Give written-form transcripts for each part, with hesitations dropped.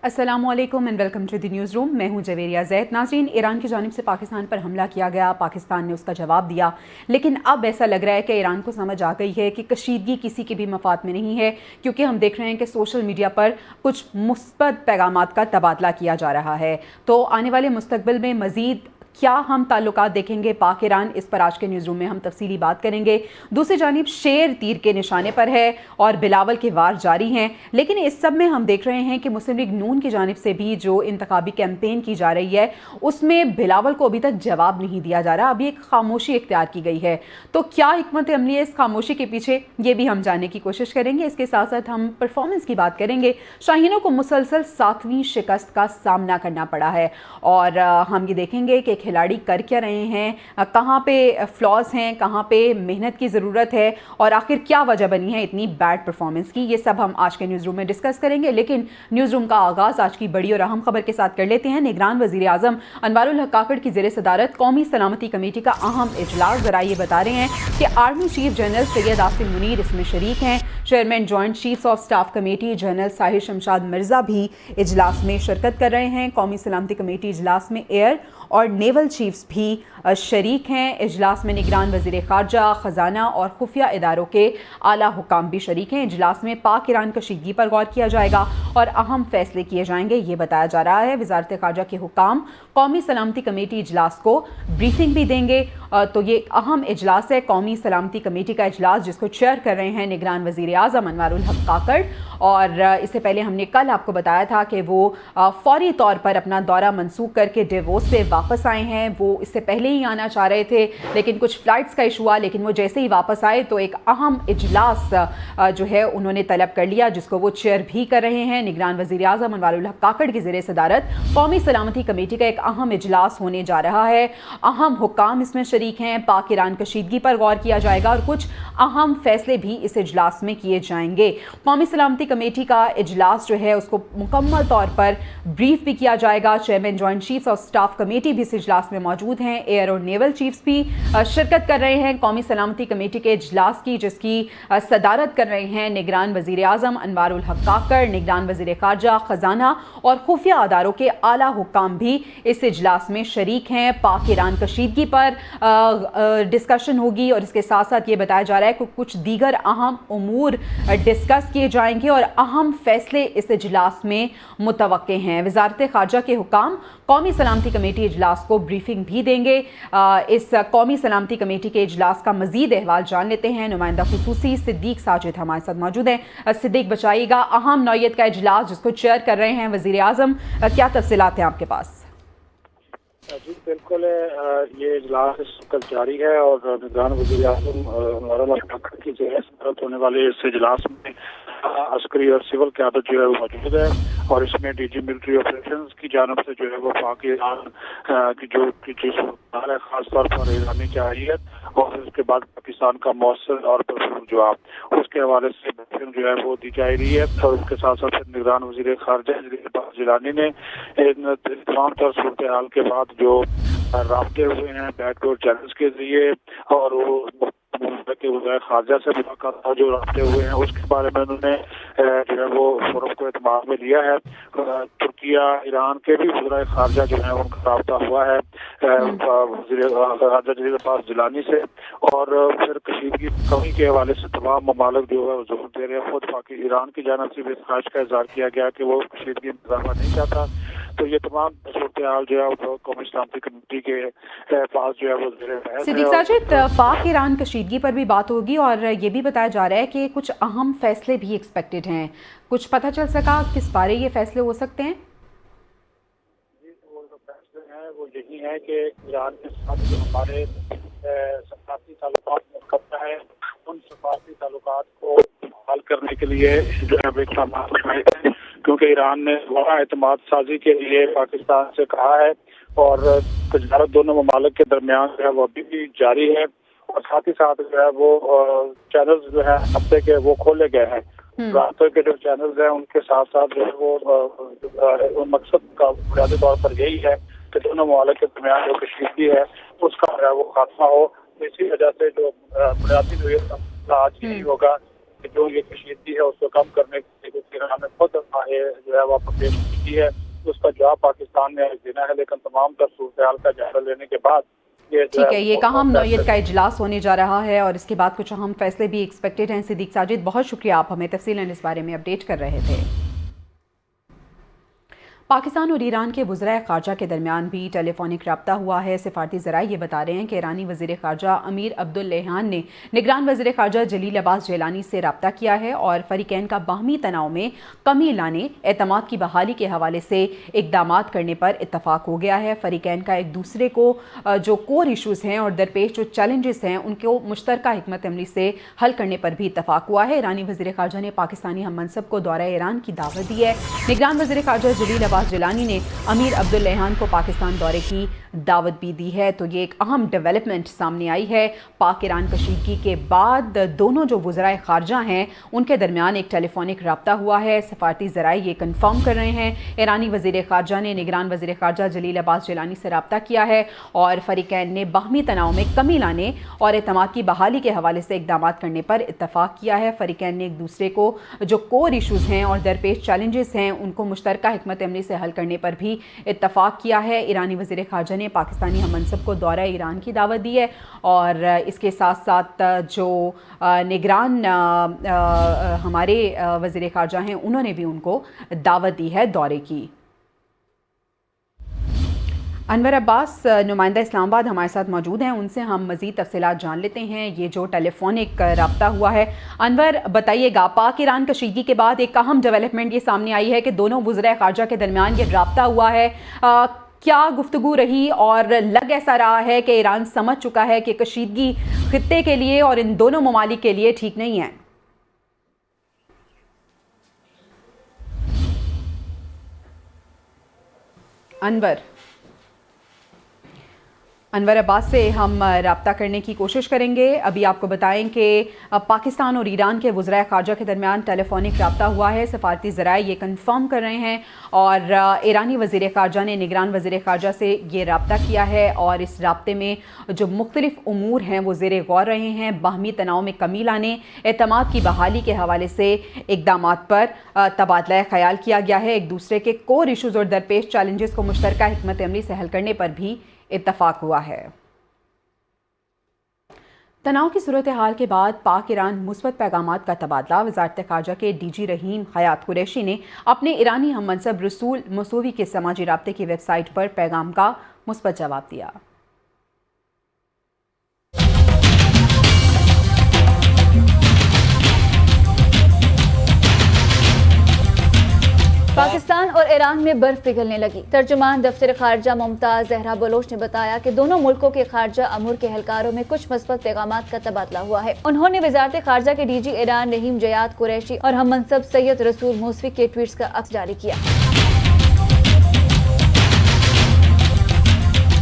अस्सलामुअलैकुम and welcome to the newsroom. मैं हूं जवेरिया ज़ैद। नाज़रीन, ईरान की जानिब से पाकिस्तान पर हमला किया गया, पाकिस्तान ने उसका जवाब दिया, लेकिन अब ऐसा लग रहा है कि ईरान को समझ आ गई है कि कशीदगी किसी के भी मफाद में नहीं है, क्योंकि हम देख रहे हैं कि सोशल मीडिया पर कुछ मुस्बत पैगामात का तबादला किया जा रहा है। तो आने वाले मुस्तकबिल में मज़ीद क्या हम ताल्लुकात देखेंगे पाक ईरान, इस पर आज के न्यूज़ रूम में हम तफसीली बात करेंगे। दूसरी जानिब शेर तीर के निशाने पर है और बिलावल के वार जारी हैं, लेकिन इस सब में हम देख रहे हैं कि मुस्लिम लीग नून की जानिब से भी जो इंतखाबी कैंपेन की जा रही है उसमें बिलावल को अभी तक जवाब नहीं दिया जा रहा, अभी एक खामोशी इख्तियार की गई है। तो क्या हिकमत अमली है इस खामोशी के पीछे, ये भी हम जानने की कोशिश करेंगे। इसके साथ साथ हम परफॉर्मेंस की बात करेंगे। शाहीनों को मुसलसल 7वीं शिकस्त का सामना करना पड़ा है और हम ये देखेंगे कि खिलाड़ी कर क्या रहे हैं, कहाँ पे फ्लॉज हैं, कहाँ पे मेहनत की ज़रूरत है और आखिर क्या वजह बनी है इतनी बैड परफॉर्मेंस की। ये सब हम आज के न्यूज़ रूम में डिस्कस करेंगे, लेकिन न्यूज़ रूम का आगाज़ आज की बड़ी और अहम खबर के साथ कर लेते हैं। निगरान वज़ीर आज़म अनवारुल हक काकड़ की ज़ेर सदारत कौमी सलामती कमेटी का अहम इजलास ज़रा ये बता रहे हैं कि army chief general Syed Asim Munir इसमें शरीक हैं। Chairman joint chiefs of staff committee general Sahir Shamshad Mirza भी इजलास में शिरकत कर रहे हैं। कौमी सलामती कमेटी इजलास में एयर और नेवल चीफ्स भी शरीक हैं। इजलास में निगरान वज़ीर ख़ारजा, ख़जाना और खुफिया इदारों के आला हुकाम भी शरीक हैं। इजलास में पाक ईरान कशीदगी पर गौर किया जाएगा और अहम फैसले किए जाएंगे, ये बताया जा रहा है। वज़ारत ख़ारजा के हुकाम कौमी सलामती कमेटी इजलास को ब्रीफिंग भी देंगे। तो ये अहम इजलास है, कौमी सलामती कमेटी का इजलास, जिसको चेयर कर रहे हैं निगरान वज़ीर आज़म अनवारुल हक काकड़। और इससे पहले हमने कल आपको बताया था कि वो फौरी तौर पर अपना दौरा मनसूख करके डेवोस से वापस आए हैं। वो इससे पहले ही आना चाह रहे थे, लेकिन कुछ फ़्लाइट्स का इशू हुआ, लेकिन वो जैसे ही वापस आए तो एक अहम इजलास जो है उन्होंने तलब कर लिया, जिसको वो चेयर भी कर रहे हैं। निगरान वज़ीर आज़म अनवारुल हक काकड़ की ज़ेर सदारत कौमी सलामती कमेटी का एक अहम इजलास होने जा रहा है। अहम हुकाम इसमें शरीक हैं। पाक ईरान कशीदगी पर गौर किया जाएगा और कुछ अहम फैसले भी इस इजलास में किए जाएंगे। कौमी सलामती कमेटी का इजलास जो है उसको मुकम्मल तौर पर ब्रीफ भी किया जाएगा। Chairman joint chiefs of staff committee भी इस इजलास में मौजूद हैं। एयर और नेवल चीफ्स भी शिरकत कर रहे हैं कौमी सलामती कमेटी के इजलास की, जिसकी सदारत कर रहे हैं निगरान वज़ीर आज़म अनवारुल हक काकड़। निगरान वज़ीर ख़ारजा, ख़जाना और खुफिया अदारों के आला हुकाम भी इस इजलास में शरीक हैं। पाक ईरान कशीदगी पर डिस्कशन होगी और इसके साथ साथ ये बताया जा रहा है कि कुछ दीगर अहम उमूर डिस्कस किए जाएंगे और अहम फैसले इस इजलास में मुतवक्के हैं। वज़ारत ख़ारजा के हुकाम कौमी सलामती कमेटी इजलास को ब्रीफिंग भी देंगे। इस कौमी सलामती कमेटी के इजलास का मज़ीद अहवाल जान लेते हैं। नुमाइंदा खुसूसी सिद्दीक साजिद हमारे साथ मौजूद हैं। सिद्दीक बचाइएगा, अहम नौयत का इजलास जिसको चेयर कर रहे हैं वज़ीर आज़म, क्या तफसीलात हैं आपके पास? जी बिल्कुल, ये इजलास इस वक्त जारी है और निगरान वज़ीर आज़म अनवारुल हक काकड़ की ज़ेर सदारत होने वाले इस इजलास में अस्करी और सिविल क़यादत जो है वो मौजूद है और इसमें डीजी मिलिट्री ऑपरेशंस की जानिब से जो है वो पाक ईरान की जो सूरत है खास तौर पर ईरानी जवाहियत और उसके बाद पाकिस्तान का मौसर और भरपूर जवाब, उसके हवाले से ब्रीफिंग जो है वो दी जा रही है। और उसके साथ साथ निगरान वज़ीर ख़ारजा जिलानी ने इन तमाम तर सूरत हाल के बाद जो राब्ते हुए हैं बैकडोर चैनल्स के जरिए और वो के वज़ीर ख़ारजा से मुलाकात जो राब्ते हुए हैं उसके बारे में उन्होंने जो है वो फोरम को एतमाद में लिया है। तुर्किया, ईरान के भी वज़ीर ख़ारजा जो है उनका राब्ता हुआ है वज़ीर ख़ारजा जलील अब्बास जिलानी से और फिर कशीदगी कमी के हवाले से तमाम ममालिक जो है जोर दे रहे हैं। खुद पाकि ईरान की जानिब से भी इस ख्वाहिश का इज़हार किया गया कि वो कशीदगी में इजाफा नहीं चाहता। तो ये तमाम सूरत हाल जो है कौमी सलामती कमेटी के पास जो है वो सिद्दीक साजिद, पाक ईरान कशीदगी पर भी बात होगी और ये भी बताया जा रहा है कि कुछ अहम फैसले भी एक्सपेक्टेड हैं। कुछ पता चल सका किस बारे ये फैसले हो सकते हैं? वो जो फैसले हैं वो यही है कि ईरान के साथ जो हमारे सफारती ताल्लुकात मुकम्मल है उन सफारती ताल्लुकात को बहाल करने के लिए जो है इक़दाम उठाए हैं, क्योंकि ईरान ने वहाँ एतमाद साजी के लिए पाकिस्तान से कहा है और तजारत दोनों ममालिक के दरमियान जो है वो अभी भी जारी है और साथ ही साथ जो है वो चैनल्स जो है हफ्ते के वो खोले गए हैं। रास्ते के जो चैनल्स हैं उनके साथ साथ जो है वो मकसद का बुनियादी तौर पर यही है कि दोनों ममालिक के दरमियान जो कशीदगी है उसका जो है वो खात्मा हो। इसी वजह से जो बुनियादी आज यही होगा کہ جو یہ کشیدگی ہے اس کو کم کرنے کے لیے ایران نے خود جو ہے وہ پیش کی ہے، اس کا جواب پاکستان نے دینا ہے، لیکن تمام تر صورتحال کا جائزہ لینے کے بعد ٹھیک ہے، یہ اہم نوعیت کا اجلاس ہونے جا رہا ہے اور اس کے بعد کچھ اہم فیصلے بھی ایکسپیکٹڈ ہیں۔ صدیق ساجد، بہت شکریہ، آپ ہمیں تفصیلاً اس بارے میں اپڈیٹ کر رہے تھے۔ پاکستان اور ایران کے وزرائے خارجہ کے درمیان بھی ٹیلی فونک رابطہ ہوا ہے۔ سفارتی ذرائع یہ بتا رہے ہیں کہ ایرانی وزیر خارجہ امیر عبداللہیان نے نگران وزیر خارجہ جلیل عباس جیلانی سے رابطہ کیا ہے اور فریقین کا باہمی تناؤ میں کمی لانے، اعتماد کی بحالی کے حوالے سے اقدامات کرنے پر اتفاق ہو گیا ہے۔ فریقین کا ایک دوسرے کو جو کور ایشوز ہیں اور درپیش جو چیلنجز ہیں ان کو مشترکہ حکمت عملی سے حل کرنے پر بھی اتفاق ہوا ہے۔ ایرانی وزیر خارجہ نے پاکستانی ہم منصب کو دورہ ایران کی دعوت دی ہے۔ نگران وزیر خارجہ جلیل عباس جیلانی نے امیر عبداللہیان کو پاکستان دورے کی دعوت بھی دی ہے۔ تو یہ ایک اہم ڈیولپمنٹ سامنے آئی ہے۔ پاک ایران کشیدگی کے بعد دونوں جو وزرائے خارجہ ہیں ان کے درمیان ایک ٹیلی فونک رابطہ ہوا ہے۔ سفارتی ذرائع یہ کنفرم کر رہے ہیں۔ ایرانی وزیر خارجہ نے نگران وزیر خارجہ جلیل عباس جیلانی سے رابطہ کیا ہے اور فریقین نے باہمی تناؤ میں کمی لانے اور اعتماد کی بحالی کے حوالے سے اقدامات کرنے پر اتفاق کیا ہے۔ فریقین نے ایک دوسرے کو جو کور ایشوز ہیں اور درپیش چیلنجز ہیں ان کو مشترکہ حکمت عملی سے حل کرنے پر بھی اتفاق کیا ہے۔ ایرانی وزیر خارجہ نے پاکستانی ہم منصب کو دورہ ایران کی دعوت دی ہے اور اس کے ساتھ ساتھ جو نگران ہمارے وزیر خارجہ ہیں انہوں نے بھی ان کو دعوت دی ہے دورے کی۔ انور عباس نمائندہ اسلام آباد ہمارے ساتھ موجود ہیں، ان سے ہم مزید تفصیلات جان لیتے ہیں یہ جو ٹیلی فونک رابطہ ہوا ہے۔ انور بتائیے گا، پاک ایران کشیدگی کے بعد ایک اہم ڈیولپمنٹ یہ سامنے آئی ہے کہ دونوں وزرائے خارجہ کے درمیان یہ رابطہ ہوا ہے، کیا گفتگو رہی اور لگ ایسا رہا ہے کہ ایران سمجھ چکا ہے کہ کشیدگی خطے کے لیے اور ان دونوں ممالک کے لیے ٹھیک نہیں ہے؟ انور عباس سے ہم رابطہ کرنے کی کوشش کریں گے۔ ابھی آپ کو بتائیں کہ پاکستان اور ایران کے وزرائے خارجہ کے درمیان ٹیلی فونک رابطہ ہوا ہے۔ سفارتی ذرائع یہ کنفرم کر رہے ہیں اور ایرانی وزیر خارجہ نے نگران وزیر خارجہ سے یہ رابطہ کیا ہے اور اس رابطے میں جو مختلف امور ہیں وہ زیر غور رہے ہیں۔ باہمی تناؤ میں کمی لانے، اعتماد کی بحالی کے حوالے سے اقدامات پر تبادلہ خیال کیا گیا ہے۔ ایک دوسرے کے کور ایشوز اور درپیش چیلنجز کو مشترکہ حکمت عملی سے حل کرنے پر بھی اتفاق ہوا ہے۔ تناؤ کی صورتحال کے بعد پاک ایران مثبت پیغامات کا تبادلہ۔ وزارت خارجہ کے ڈی جی رحیم حیات قریشی نے اپنے ایرانی ہم منصب رسول موسوی کے سماجی رابطے کی ویب سائٹ پر پیغام کا مثبت جواب دیا۔ پاکستان اور ایران میں برف پگھلنے لگی۔ ترجمان دفتر خارجہ ممتاز زہرا بلوچ نے بتایا کہ دونوں ملکوں کے خارجہ امور کے اہلکاروں میں کچھ مثبت پیغامات کا تبادلہ ہوا ہے۔ انہوں نے وزارت خارجہ کے ڈی جی ایران رحیم حیات قریشی اور ہم منصب سید رسول موسوی کے ٹویٹس کا عکس جاری کیا۔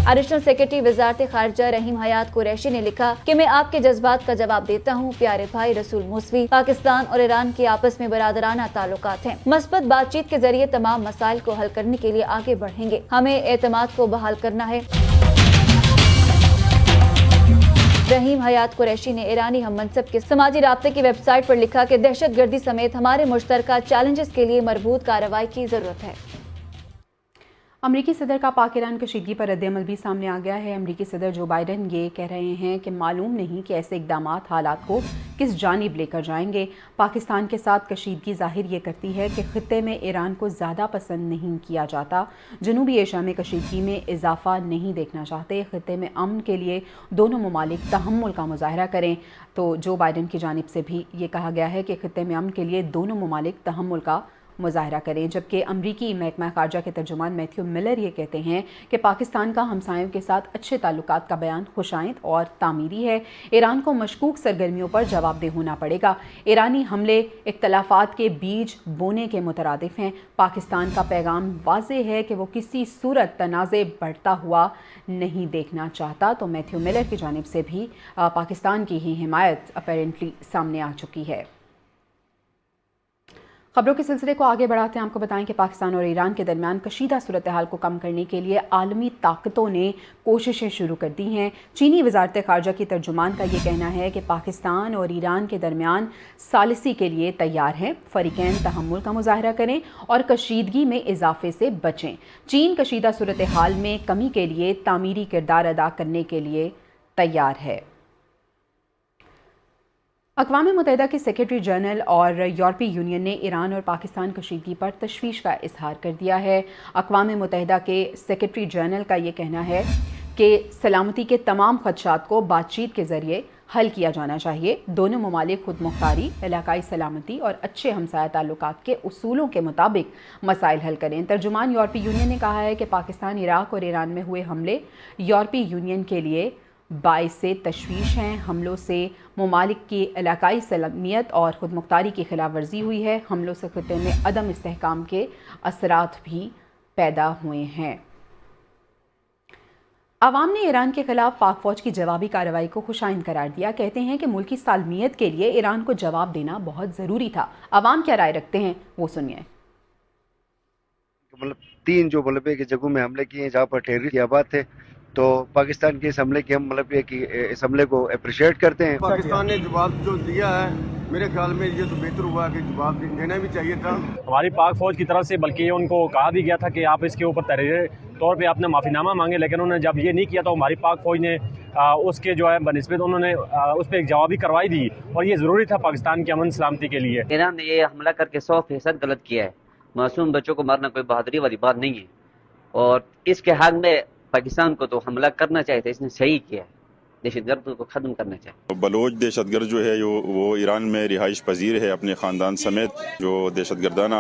ایڈیشنل سیکرٹری وزارت خارجہ رحیم حیات قریشی نے لکھا کہ میں آپ کے جذبات کا جواب دیتا ہوں۔ پیارے بھائی رسول موسوی، پاکستان اور ایران کے آپس میں برادرانہ تعلقات ہیں۔ مثبت بات چیت کے ذریعے تمام مسائل کو حل کرنے کے لیے آگے بڑھیں گے۔ ہمیں اعتماد کو بحال کرنا ہے۔ رحیم حیات قریشی نے ایرانی ہم منصب کے سماجی رابطے کی ویب سائٹ پر لکھا کہ دہشت گردی سمیت ہمارے مشترکہ چیلنجز کے لیے مربوط کارروائی کی ضرورت ہے۔ امریکی صدر کا پاک ایران کشیدگی پر رد عمل بھی سامنے آ گیا ہے۔ امریکی صدر جو بائیڈن یہ کہہ رہے ہیں کہ معلوم نہیں کہ ایسے اقدامات حالات کو کس جانب لے کر جائیں گے۔ پاکستان کے ساتھ کشیدگی ظاہر یہ کرتی ہے کہ خطے میں ایران کو زیادہ پسند نہیں کیا جاتا۔ جنوبی ایشیا میں کشیدگی میں اضافہ نہیں دیکھنا چاہتے۔ خطے میں امن کے لیے دونوں ممالک تحمل کا مظاہرہ کریں۔ تو جو بائیڈن کی جانب سے بھی یہ کہا گیا ہے کہ خطے میں امن کے لیے دونوں ممالک تحمل کا مظاہرہ کریں، جبکہ امریکی محکمہ خارجہ کے ترجمان میتھیو ملر یہ کہتے ہیں کہ پاکستان کا ہمسایوں کے ساتھ اچھے تعلقات کا بیان خوشائند اور تعمیری ہے۔ ایران کو مشکوک سرگرمیوں پر جواب دہ ہونا پڑے گا۔ ایرانی حملے اختلافات کے بیج بونے کے مترادف ہیں۔ پاکستان کا پیغام واضح ہے کہ وہ کسی صورت تنازع بڑھتا ہوا نہیں دیکھنا چاہتا۔ تو میتھیو ملر کی جانب سے بھی پاکستان کی ہی حمایت اپیرنٹلی سامنے آ چکی ہے۔ खबरों के सिलसिले को आगे बढ़ाते हैं। आपको बताएं कि पाकिस्तान और ईरान के दरमियान कशीदा सूरत हाल को कम करने के लिए आलमी ताकतों ने कोशिशें शुरू कर दी हैं। चीनी वजारत ख़ारजा की तर्जुमान का ये कहना है कि पाकिस्तान और ईरान के दरमियान सालिसी के लिए तैयार हैं। फरीकैन तहम्मुल का मुजाहरा करें और कशीदगी में इजाफे से बचें। चीन कशीदा सूरत हाल में कमी के लिए तामीरी किरदार अदा करने के लिए तैयार है। अक़वाम मुत्तहिदा के सेक्रेटरी जनरल और यूरोपीय यूनियन ने ईरान और पाकिस्तान कशीदगी पर तशवीश का इजहार कर दिया है। अक़वाम मुत्तहिदा के सेक्रेटरी जनरल का ये कहना है कि सलामती के तमाम खदशात को बातचीत के ज़रिए हल किया जाना चाहिए। दोनों ममालिक खुद मुख्तारी, इलाकाई सलामती और अच्छे हमसाया ताल्लुकात के उसूलों के मुताबिक मसाइल हल करें। तर्जुमान यूरोपीय यूनियन ने कहा है कि पाकिस्तान, इराक और ईरान में हुए हमले यूरोपीय यूनियन के लिए बाइसे तशवीश हैं। हमलों से ममालिक की इलाकाई सलामियत और खुद मुख्तारी की खिलाफ वर्जी हुई है। हमलों से खित्ते में अदम इस्तेहकाम के असरात भी पैदा हुए हैं। अवाम ने ईरान के खिलाफ पाक फौज की जवाबी कार्रवाई को खुशाइन करार दिया। कहते हैं कि मुल्की सालमियत के लिए ईरान को जवाब देना बहुत ज़रूरी था। अवाम क्या राय रखते हैं वो सुनिए। मतलब 3 जो बलबे की जगहों में हमले किए जहाँ पर टेररिस्ट की आबाद थे, तो पाकिस्तान के इस हमले की हम मतलब ये कि इस हमले को अप्रिशिएट करते हैं। पाकिस्तान ने जवाब जो दिया है, मेरे ख्याल में ये तो बेहतर हुआ कि जवाब देना भी चाहिए था हमारी पाक फौज की तरफ से। बल्कि उनको कहा भी गया था कि आप इसके ऊपर तहरीरी तौर पे आपने माफ़ीनामा मांगे, लेकिन उन्होंने जब ये नहीं किया तो हमारी पाक फौज ने उसके जो है बनिस्बत उन्होंने उस पर एक जवाबी कार्रवाई दी, और ये ज़रूरी था पाकिस्तान की अमन सलामती के लिए। ईरान ने ये हमला करके 100% गलत किया है। मासूम बच्चों को मारना कोई बहादुरी वाली बात नहीं है, और इसके हक में पाकिस्तान को तो हमला करना चाहिए था। इसने सही किया है, दहशतगर्द को ख़त्म करना चाहिए। बलोच दहशतगर्द जो है वो ईरान में रिहाइश पजीर है अपने ख़ानदान समेत, जो दहशतगर्दाना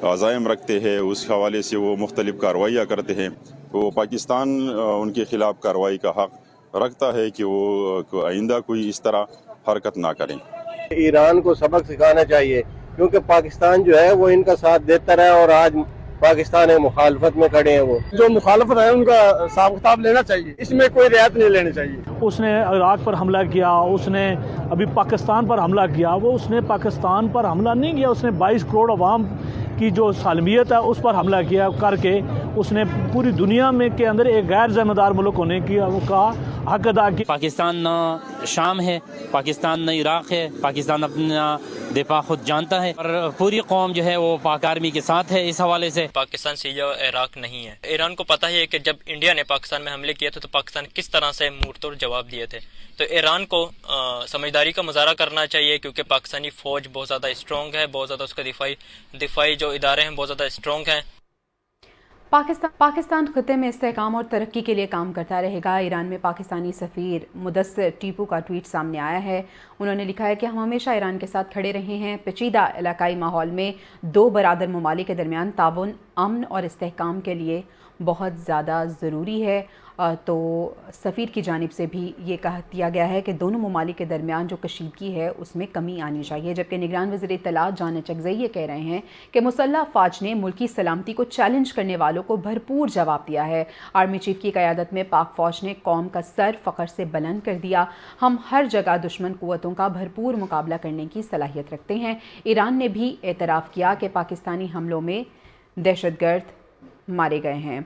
अज़ाइम रखते हैं उस हवाले से वो मुख्तलिफ़ कार्रवाइयाँ करते हैं। तो पाकिस्तान उनके ख़िलाफ़ कार्रवाई का हक़ रखता है कि वो आइंदा कोई इस तरह हरकत ना करें। ईरान को सबक सिखाना चाहिए, क्योंकि पाकिस्तान जो है वो इनका साथ देता रहा और आज पाकिस्तान है मुखालफत में खड़े हैं। वो जो मुखालफत है उनका हिसाब किताब लेना चाहिए, इसमें कोई रियायत नहीं लेनी चाहिए। उसने इराक पर हमला किया, उसने अभी पाकिस्तान पर हमला किया। वो उसने पाकिस्तान पर हमला नहीं किया, उसने 22 करोड़ अवाम की जो सालमियत है उस पर हमला किया करके उसने पूरी दुनिया में के अंदर एक गैर जिम्मेदार मुल्क होने की का हक अदा किया। पाकिस्तान न शाम है, पाकिस्तान न इराक है, पाकिस्तान अपना दिफा खुद जानता है और पूरी कौम जो है वो पाक आर्मी के साथ है। इस हवाले से पाकिस्तान सीरिया और इराक नहीं है। ईरान को पता है कि जब इंडिया ने पाकिस्तान में हमले किए थे तो पाकिस्तान किस तरह से मुंहतोड़ जवाब दिए थे। तो ईरान को समझदारी का मुजाहरा करना चाहिए, क्योंकि पाकिस्तानी फौज बहुत ज़्यादा स्ट्रॉन्ग है, बहुत ज़्यादा उसका दिफाई जो इदारे हैं बहुत ज़्यादा स्ट्रॉन्ग हैं। पाकिस्तान खित्ते में इस्तेहकाम और तरक्की के लिए काम करता रहेगा। ईरान में पाकिस्तानी सफ़ीर मुदस्सिर टीपू का ट्वीट सामने आया है। उन्होंने लिखा है कि हम हमेशा ईरान के साथ खड़े रहे हैं। पेचीदा इलाकाई माहौल में 2 बरादर ममालिक के दरमियान ताउन अमन और इस्तेहकाम के लिए बहुत ज़्यादा ज़रूरी है। तो सफ़ीर की जानिब से भी ये कहा दिया गया है कि दोनों ममालिक के दरमियान जो कशीदगी है उसमें कमी आनी चाहिए। जबकि निगरान वज़ीर इत्तलात जान चकज़ई ये कह रहे हैं कि मुसल्लह फ़ौज ने मुल्की सलामती को चैलेंज करने वालों को भरपूर जवाब दिया है। आर्मी चीफ की क़यादत में पाक फ़ौज ने कौम का सर फ़ख्र से बुलंद कर दिया। हम हर जगह दुश्मन क़ुव्वतों का भरपूर मुकाबला करने की सलाहियत रखते हैं। ईरान ने भी एतराफ़ किया कि पाकिस्तानी हमलों में दहशतगर्द मारे गए हैं।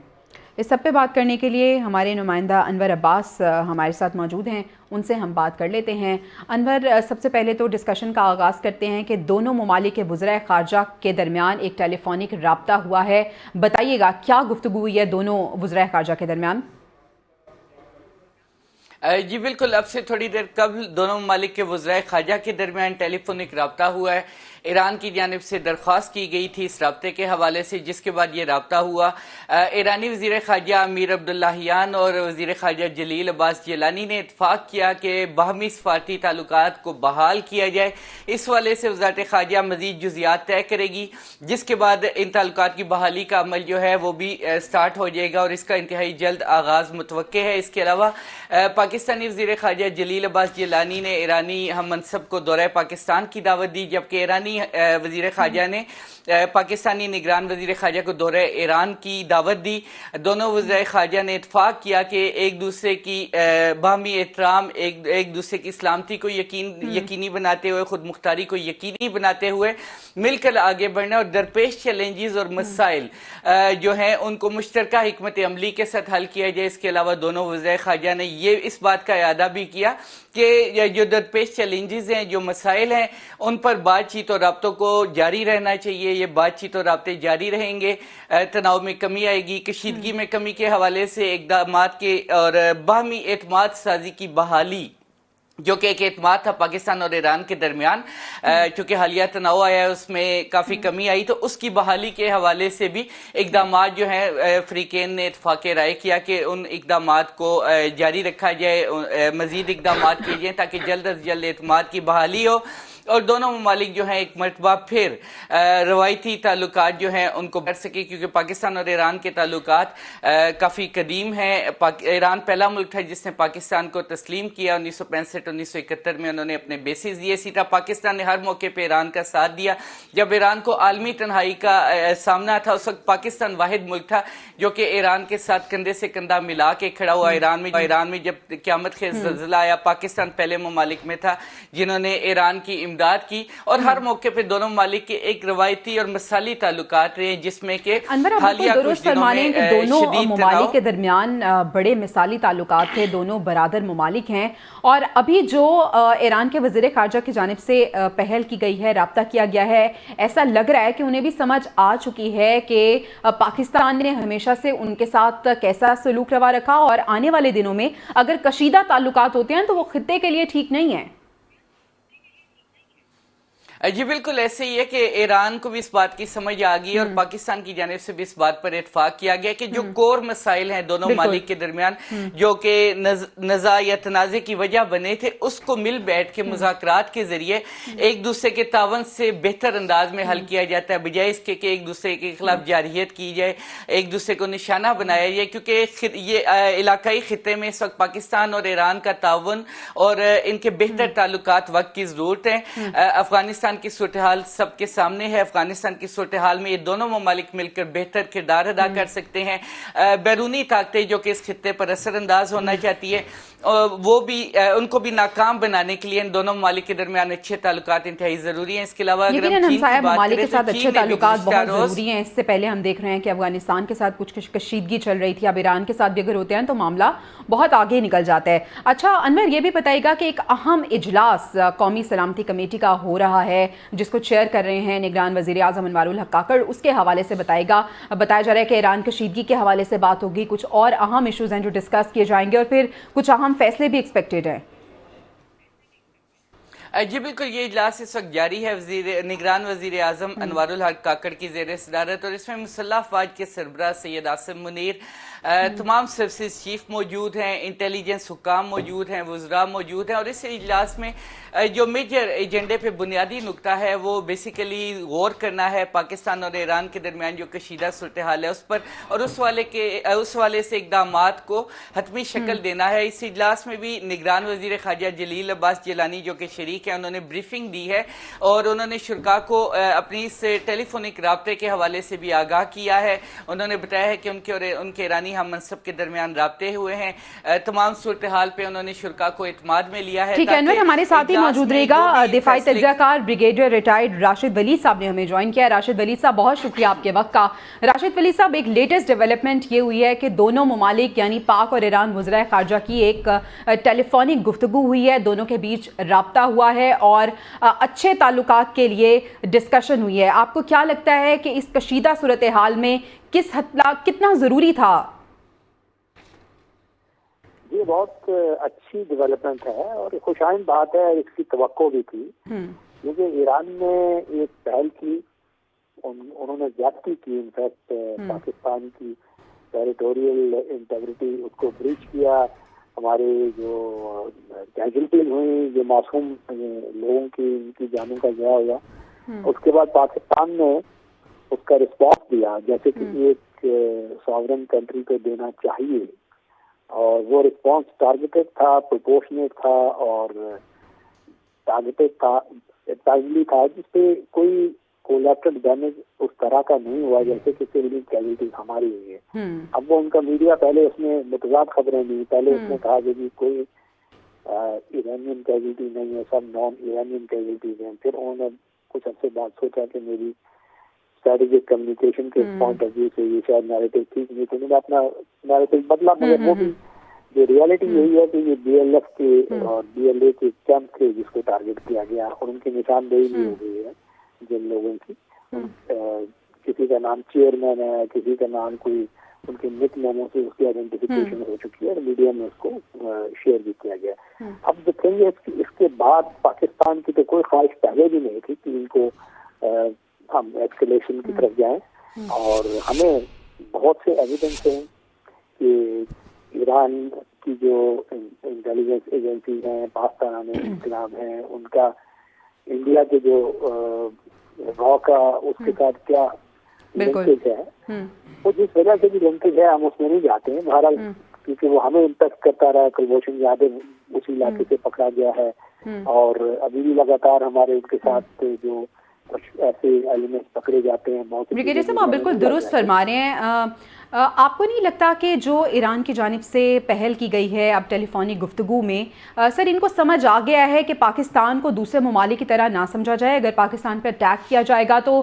इस सब पे बात करने के लिए हमारे नुमाइंदा अनवर अब्बास हमारे साथ मौजूद हैं, उनसे हम बात कर लेते हैं। अनवर, सबसे पहले तो डिस्कशन का आगाज़ करते हैं कि दोनों ममालिक के वज़राए ख़ारजा के दरमियान एक टेलीफोनिक रब्ता हुआ है। बताइएगा क्या गुफ्तगू हुई है दोनों वज़राए ख़ारजा के दरमियान? जी बिल्कुल, अब से थोड़ी देर कबल दोनों ममालिक के वज़राए ख़ारजा के दरमियान टेलीफोनिक रब्ता हुआ है। ईरान की जानिब से दरख्वास्त की गई थी इस रब्ते के हवाले से, जिसके बाद ये रब्ता हुआ। ईरानी वज़ीर ख़ारजा अमीर अब्दुल्लाहियान और वज़ीर ख़ारजा जलील अब्बास जिलानी ने इत्तफ़ाक़ किया कि बाहमी सफ़ारती ताल्लुकात को बहाल किया जाए। इस वाले से वज़ारत ख़ारजा मज़ीद जुज़ियात तय करेगी, जिसके बाद इन ताल्लुकात की बहाली का अमल जो है वो भी स्टार्ट हो जाएगा और इसका इंतहाई जल्द आगाज़ मुतवक्के है। इसके अलावा पाकिस्तानी वज़ीर ख़ारजा जलील अब्बास जिलानी ने ईरानी हम मनसब को दौरे पाकिस्तान की दावत दी, जबकि ईरानी پاکستانی وزیر خارجہ نے پاکستانی نگران وزیر خارجہ کو دورہ ایران کی دعوت دی. دونوں وزرائے خارجہ نے اتفاق کیا کہ ایک دوسرے کی باہمی احترام، ایک دوسرے کی سلامتی کو یقینی بناتے ہوئے، خود مختاری کو یقینی بناتے ہوئے مل کر آگے بڑھنا اور درپیش چیلنجز اور مسائل جو ہیں ان کو مشترکہ حکمت عملی کے ساتھ حل کیا جائے. اس کے علاوہ دونوں وزرائے خارجہ نے یہ اس بات کا اعادہ بھی کیا کہ جو درپیش چیلنجز ہیں، جو مسائل ہیں، ان پر بات چیت اور رابطوں کو جاری رہنا چاہیے. یہ بات چیت اور رابطے جاری رہیں گے، تناؤ میں کمی آئے گی، کشیدگی میں کمی کے حوالے سے اقدامات کے اور باہمی اعتماد سازی کی بحالی، جو کہ ایک اعتماد تھا پاکستان اور ایران کے درمیان، چونکہ حالیہ تناؤ آیا ہے اس میں کافی کمی آئی، تو اس کی بحالی کے حوالے سے بھی اقدامات جو ہیں فریقین نے اتفاق رائے کیا کہ ان اقدامات کو جاری رکھا جائے، مزید اقدامات کیے جائیں تاکہ جلد از جلد اعتماد کی بحالی ہو اور دونوں ممالک جو ہیں ایک مرتبہ پھر روایتی تعلقات جو ہیں ان کو کر سکے، کیونکہ پاکستان اور ایران کے تعلقات کافی قدیم ہیں. ایران پہلا ملک تھا جس نے پاکستان کو تسلیم کیا 1965-1971 میں، انہوں نے اپنے بیسز دیے. اسی طرح پاکستان نے ہر موقع پہ ایران کا ساتھ دیا. جب ایران کو عالمی تنہائی کا سامنا تھا اس وقت پاکستان واحد ملک تھا جو کہ ایران کے ساتھ کندھے سے کندھا ملا کے کھڑا ہوا. ایران میں جب قیامت خیز زلزلہ آیا، پاکستان پہلے ممالک میں تھا جنہوں نے ایران کی امداد کی، اور ہر موقع پہ دونوں ممالک کے ایک روایتی اور مثالی تعلقات رہے جس میں کہ حالیہ کچھ دنوں میں دونوں شدید ممالک کے درمیان بڑے مثالی تعلقات تھے، دونوں برادر ممالک ہیں. اور ابھی جو ایران کے وزیر خارجہ کی جانب سے پہل کی گئی ہے، رابطہ کیا گیا ہے، ایسا لگ رہا ہے کہ انہیں بھی سمجھ آ چکی ہے کہ پاکستان نے ہمیشہ سے ان کے ساتھ کیسا سلوک روا رکھا، اور آنے والے دنوں میں اگر کشیدہ تعلقات ہوتے ہیں تو وہ خطے کے لیے ٹھیک نہیں ہیں. جی بالکل ایسے ہی ہے کہ ایران کو بھی اس بات کی سمجھ آ گئی اور پاکستان کی جانب سے بھی اس بات پر اتفاق کیا گیا کہ جو کور مسائل ہیں دونوں ممالک کے درمیان جو کہ نزاع یا تنازع کی وجہ بنے تھے، اس کو مل بیٹھ کے مذاکرات کے ذریعے ایک دوسرے کے تعاون سے بہتر انداز میں حل کیا جاتا ہے، بجائے اس کے کہ ایک دوسرے کے خلاف جارحیت کی جائے، ایک دوسرے کو نشانہ بنایا جائے. کیونکہ یہ علاقائی خطے میں اس وقت پاکستان اور ایران کا تعاون اور ان کے بہتر تعلقات وقت کی ضرورت ہے. افغانستان کی صورتحال سب کے سامنے ہے. افغانستان کی صورتحال میں یہ دونوں ممالک مل کر بہتر کردار ادا کر سکتے ہیں. بیرونی طاقتیں جو کہ اس خطے پر اثر انداز ہونا چاہتی ہے، وہ بھی ان کو بھی ناکام بنانے کے لیے ان دونوں ممالک کے درمیان اچھے تعلقات انتہائی ضروری ہیں. اس کے علاوہ اگر ہم چین کی بات ممالک کے کریں ساتھ تو اچھے چین نے بھی تعلقات بہت گزشتہ روز ضروری ہیں. اس سے پہلے ہم دیکھ رہے ہیں کہ افغانستان کے ساتھ کچھ کشیدگی چل رہی تھی، اب ایران کے ساتھ بھی اگر ہوتے ہیں تو معاملہ بہت آگے نکل جاتا ہے. اچھا انور، یہ بھی بتائیے گا کہ ایک اہم اجلاس قومی سلامتی کمیٹی کا ہو رہا ہے جس کو چیئر کر رہے ہیں نگران وزیر اعظم انوار الحق کاکڑ، اس کے حوالے سے بتائے گا. بتایا جا رہا ہے کہ ایران کشیدگی کے حوالے سے بات ہوگی، کچھ اور اہم ایشوز ہیں جو ڈسکس کیے جائیں گے اور پھر کچھ اہم فیصلے بھی ایکسپیکٹڈ ہیں. جی بالکل، یہ اجلاس اس وقت جاری ہے نگران وزیر اعظم انوار الحق کاکڑ کی زیر صدارت، اور اس میں مسلح افواج کے سربراہ سید عاصم منیر، تمام سروسز چیف موجود ہیں، انٹیلیجنس حکام موجود ہیں، وزراء موجود ہیں. اور اس اجلاس میں جو میجر ایجنڈے پہ بنیادی نکتہ ہے وہ بیسیکلی غور کرنا ہے پاکستان اور ایران کے درمیان جو کشیدہ صورتحال ہے اس پر، اور اس والے سے اقدامات کو حتمی شکل دینا ہے. اس اجلاس میں بھی نگران وزیر خارجہ جلیل عباس جیلانی جو کہ شریک ہیں، انہوں نے بریفنگ دی ہے اور انہوں نے شرکاء کو اپنی اس ٹیلی فونک رابطے کے حوالے سے بھی آگاہ کیا ہے. انہوں نے بتایا ہے کہ ان کے ایرانی ہم منصب کے درمیان رابطے ہوئے ہیں. تمام صورتحال پہ انہوں نے شرکاء کو اعتماد میں لیا ہے. ٹھیک ہے انور، ہمارے ساتھ ہی موجود رہے گا دفاعی تجزیہ کار بریگیڈیئر ریٹائرڈ راشد ولید صاحب نے ہمیں جوائن کیا. راشد ولید صاحب بہت شکریہ آپ کے وقت کا. راشد ولید صاحب، ایک لیٹسٹ ڈیولپمنٹ یہ ہوئی ہے کہ دونوں ممالک یعنی پاک اور ایران وزرائے خارجہ کی ایک ٹیلی فونک گفتگو ہوئی ہے، دونوں کے بیچ رابطہ ہوا ہے اور اچھے تعلقات کے لیے ڈسکشن ہوئی ہے. آپ کو کیا لگتا ہے کہ اس کشیدہ صورتحال میں کس حد تک کتنا ضروری تھا؟ یہ بہت اچھی ڈیولپمنٹ ہے اور خوش آئند بات ہے، اس کی توقع بھی تھی کیونکہ ایران نے ایک پہل کی، انہوں نے زیادتی کی، انفیکٹ پاکستان کی ٹیریٹوریل انٹیگریٹی اس کو بریچ کیا. ہمارے جو کیجولٹیز ہوئی، جو معصوم لوگوں کی ان کی جانوں کا ضیاع ہوا، اس کے بعد پاکستان نے اس کا رسپانس دیا جیسے کہ ایک ساورن کنٹری کو دینا چاہیے، اور وہ رسپانس ٹارگیٹڈ تھا، پروپورشنیٹ تھا، اور टाइमली था, जिसपे कोई कोलेटरल डैमेज उस तरह का नहीं हुआ जैसे कि सिविलियन कैजुअल्टीज हमारी हुई है। अब वो उनका मीडिया पहले उसने मुतजाद खबरें दी, पहले उसने कहा कि कोई ईरानियन कैजुअल्टी नहीं है, सब नॉन ईरानियन कैजुअल्टीज हैं। फिर उन्होंने कुछ अर्से बाद सोचा कि मेरी स्ट्रेटेजिक कम्युनिकेशन के पॉइंट ऑफ व्यू से ये शायद नैरेटिव ठीक नहीं, तो उन्होंने अपना नैरेटिव बदला। मगर वो भी जो रियलिटी यही है कि ये BLF के और BLA के कैंप थे जिसको टारगेट किया गया, और उनकी निशानदेही भी हो गई है जिन लोगों की। किसी का नाम चेयरमैन है, किसी का नाम कोई उनके निक नेमों से उसकी आइडेंटिफिकेशन हो चुकी है और मीडिया में उसको शेयर भी किया गया। अब जो थिंग है इसके बाद पाकिस्तान की तो कोई ख्वाहिश पहले भी नहीं थी कि इनको हम एस्केलेशन की तरफ जाएं, और हमें बहुत से एविडेंस हैं कि ईरान की जो इंटेलिजेंस एजेंसी हैं, पाकिस्तान में इंतजाम है, उनका इंडिया के जो रॉ का उसके साथ क्या लिंकेज है, वो जिस वजह से भी लिंकेज है हम उसमें नहीं जाते हैं बहरहाल, क्योंकि वो हमें इम्पैक्ट करता रहा। कुलभूषण यादव उसी इलाके से पकड़ा गया है, और अभी भी लगातार हमारे उनके साथ जो कुछ ऐसे एलिमेंट्स पकड़े जाते हैं। ब्रिगेडियर साहब, आप बिल्कुल दुरुस्त फरमा रहे हैं। आपको नहीं लगता कि जो ईरान की जानिब से पहल की गई है अब टेलीफोनिक गुफ्तगू में, सर इनको समझ आ गया है कि पाकिस्तान को दूसरे ममालिक की तरह ना समझा जाए, अगर पाकिस्तान पर अटैक किया जाएगा तो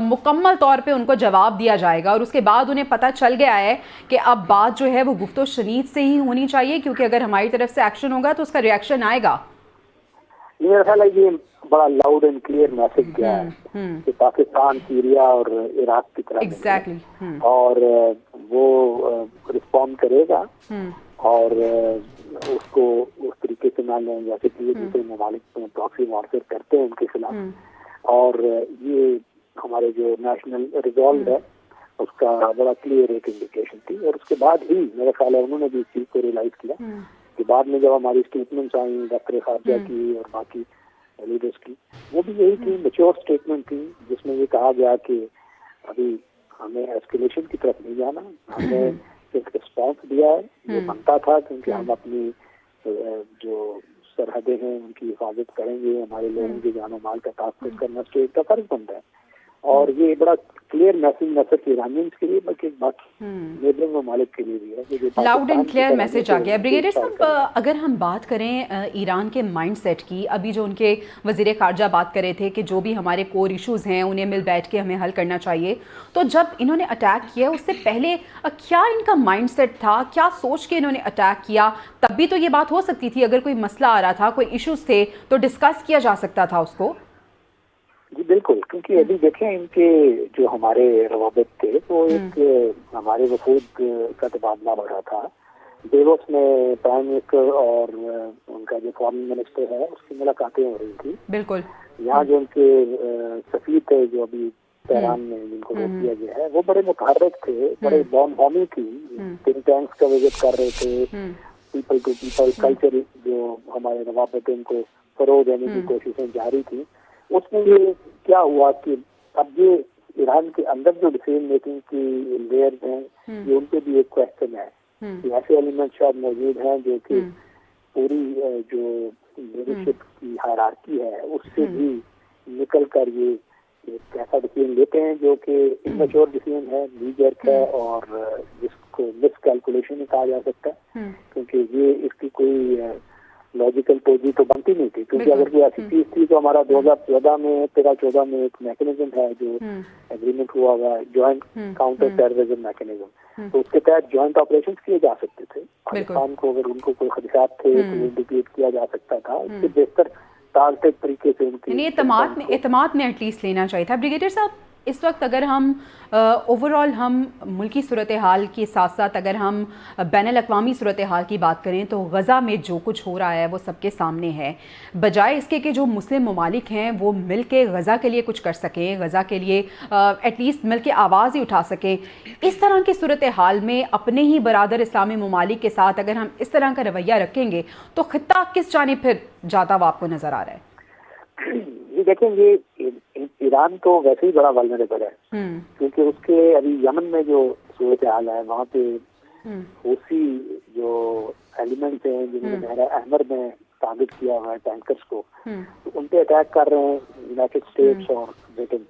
मुकम्मल तौर पे उनको जवाब दिया जाएगा, और उसके बाद उन्हें पता चल गया है कि अब बात जो है वो गुफ्तो शनीद से ही होनी चाहिए, क्योंकि अगर हमारी तरफ से एक्शन होगा तो उसका रिएक्शन आएगा। मेरा ख्याल है ये बड़ा लाउड एंड क्लियर मैसेज गया है कि पाकिस्तान सीरिया और इराक की तरफ और वो रिस्पॉन्ड करेगा, और उसको उस तरीके से ना लें जैसे कि दूसरे ममालिक में प्रॉक्सी वॉरफेयर करते हैं उनके खिलाफ। और ये हमारे जो नेशनल रिजॉल्व है उसका बड़ा क्लियर एक इंडिकेशन थी, और उसके बाद ही मेरा ख्याल है उन्होंने भी इस चीज को रियलाइज किया कि बाद में जब हमारी स्टेटमेंट्स आई दफ्तर खारजा की और बाकी लीडर्स की, वो भी यही थी, मैच्योर स्टेटमेंट थी, जिसमें ये कहा गया कि अभी हमें एस्केलेशन की तरफ नहीं जाना, हमने एक रिस्पॉन्स दिया है जो बनता था, क्योंकि हम अपनी जो सरहदें हैं उनकी हिफाजत करेंगे, हमारे लोगों के जानो माल का तहफ़्फ़ुज़ करना स्टेट का फर्ज बनता है। और ये बड़ा क्लियर मैसेज न सिर्फ ईरानियंस के लिए बल्कि बाकी नेबरिंग ममालिक के लिए भी है। लाउड एंड क्लियर मैसेज आ गया। ब्रिगेडियर साहब, अगर हम बात करें ईरान के माइंडसेट की, अभी जो उनके वज़ीर ख़ारजा बात कर रहे थे कि जो भी हमारे कोर इश्यूज़ हैं उन्हें मिल बैठ के हमें हल करना चाहिए, तो जब इन्होंने अटैक किया उससे पहले क्या इनका माइंडसेट था, क्या सोच के इन्होंने अटैक किया? तब भी तो ये बात हो सकती थी, अगर कोई मसला आ रहा था, कोई इश्यूज़ थे तो डिस्कस किया जा सकता था उसको। जी बिल्कुल, क्योंकि अभी देखें इनके जो हमारे रवाबित थे तो एक हमारे वफूद का तबादला हो रहा था, डेवोस में प्राइम मिनिस्टर और उनका जो फॉरेन मिनिस्टर है उसकी मुलाकातें हो रही थी। बिल्कुल, यहाँ जो उनके सफीर थे जो अभी तेहरान में जिनको रोक दिया गया है, वो बड़े मुतहर्रिक थे, बड़े बॉमी थी, थिंक टैंक्स का विजिट कर रहे थे, पीपल टू पीपल कल्चर जो हमारे रवाबित उनको फरोग देने की कोशिशें जारी थी। उसमें ये क्या हुआ कि अब ये ईरान के अंदर जो डिसीजन मेकिंग की लेयर्स हैं ये उनके भी एक क्वेश्चन है कि ऐसे एलिमेंट शायद मौजूद हैं जो कि पूरी जो लीडरशिप की हायरार्की है उससे भी निकल कर ये एक ऐसा डिसीजन लेते हैं जो कि इमेच्योर डिसीजन है, नी-जर्क है, और जिसको मिस कैलकुलेशन कहा जा सकता है, क्योंकि ये इसकी कोई लॉजिकल पोजी तो बनती नहीं थी, क्योंकि अगर कोई ऐसी चीज थी तो हमारा 2014 में एक मैकेनिज्म है जो एग्रीमेंट हुआ हुआ ज्वाइंट काउंटर टेररिज्म मैकेनिज्म, तो उसके तहत ज्वाइंट ऑपरेशन किए जा सकते थे। पाकिस्तान को अगर उनको कोई खदशात थे तो इंडिकेट किया जा सकता था, इससे बेहतर टारगेटेड तरीके से उनकी एतमाद में एटलीस्ट लेना चाहिए था। ब्रिगेडियर साहब, इस वक्त अगर हम ओवरऑल हम मुल्की सूरत हाल के साथ साथ अगर हम बैनुल-अक़वामी सूरत हाल की बात करें तो गज़ा में जो कुछ हो रहा है वो सबके सामने है, बजाय इसके कि जो मुस्लिम ममालिक हैं वो मिल के गज़ा के लिए कुछ कर सकें, गज़ा के लिए एटलीस्ट मिल के आवाज़ ही उठा सकें, इस तरह की सूरत हाल में अपने ही बरादर इस्लामी ममालिक के साथ अगर हम इस तरह का रवैया रखेंगे तो ख़ित्ता किस जानिब फिर जाता हुआ आपको नज़र आ रहा है? ये देखेंगे ईरान तो वैसे ही बड़ा वल्नरेबल है, क्योंकि उसके अभी यमन में जो सूरत हाल है वहाँ पे हूसी जो एलिमेंट्स हैं जिन्होंने बहरा अहमर में टारगेट किया हुआ है टैंकर्स को, तो उन पे अटैक कर रहे हैं यूनाइटेड स्टेट्स और ब्रिटेन।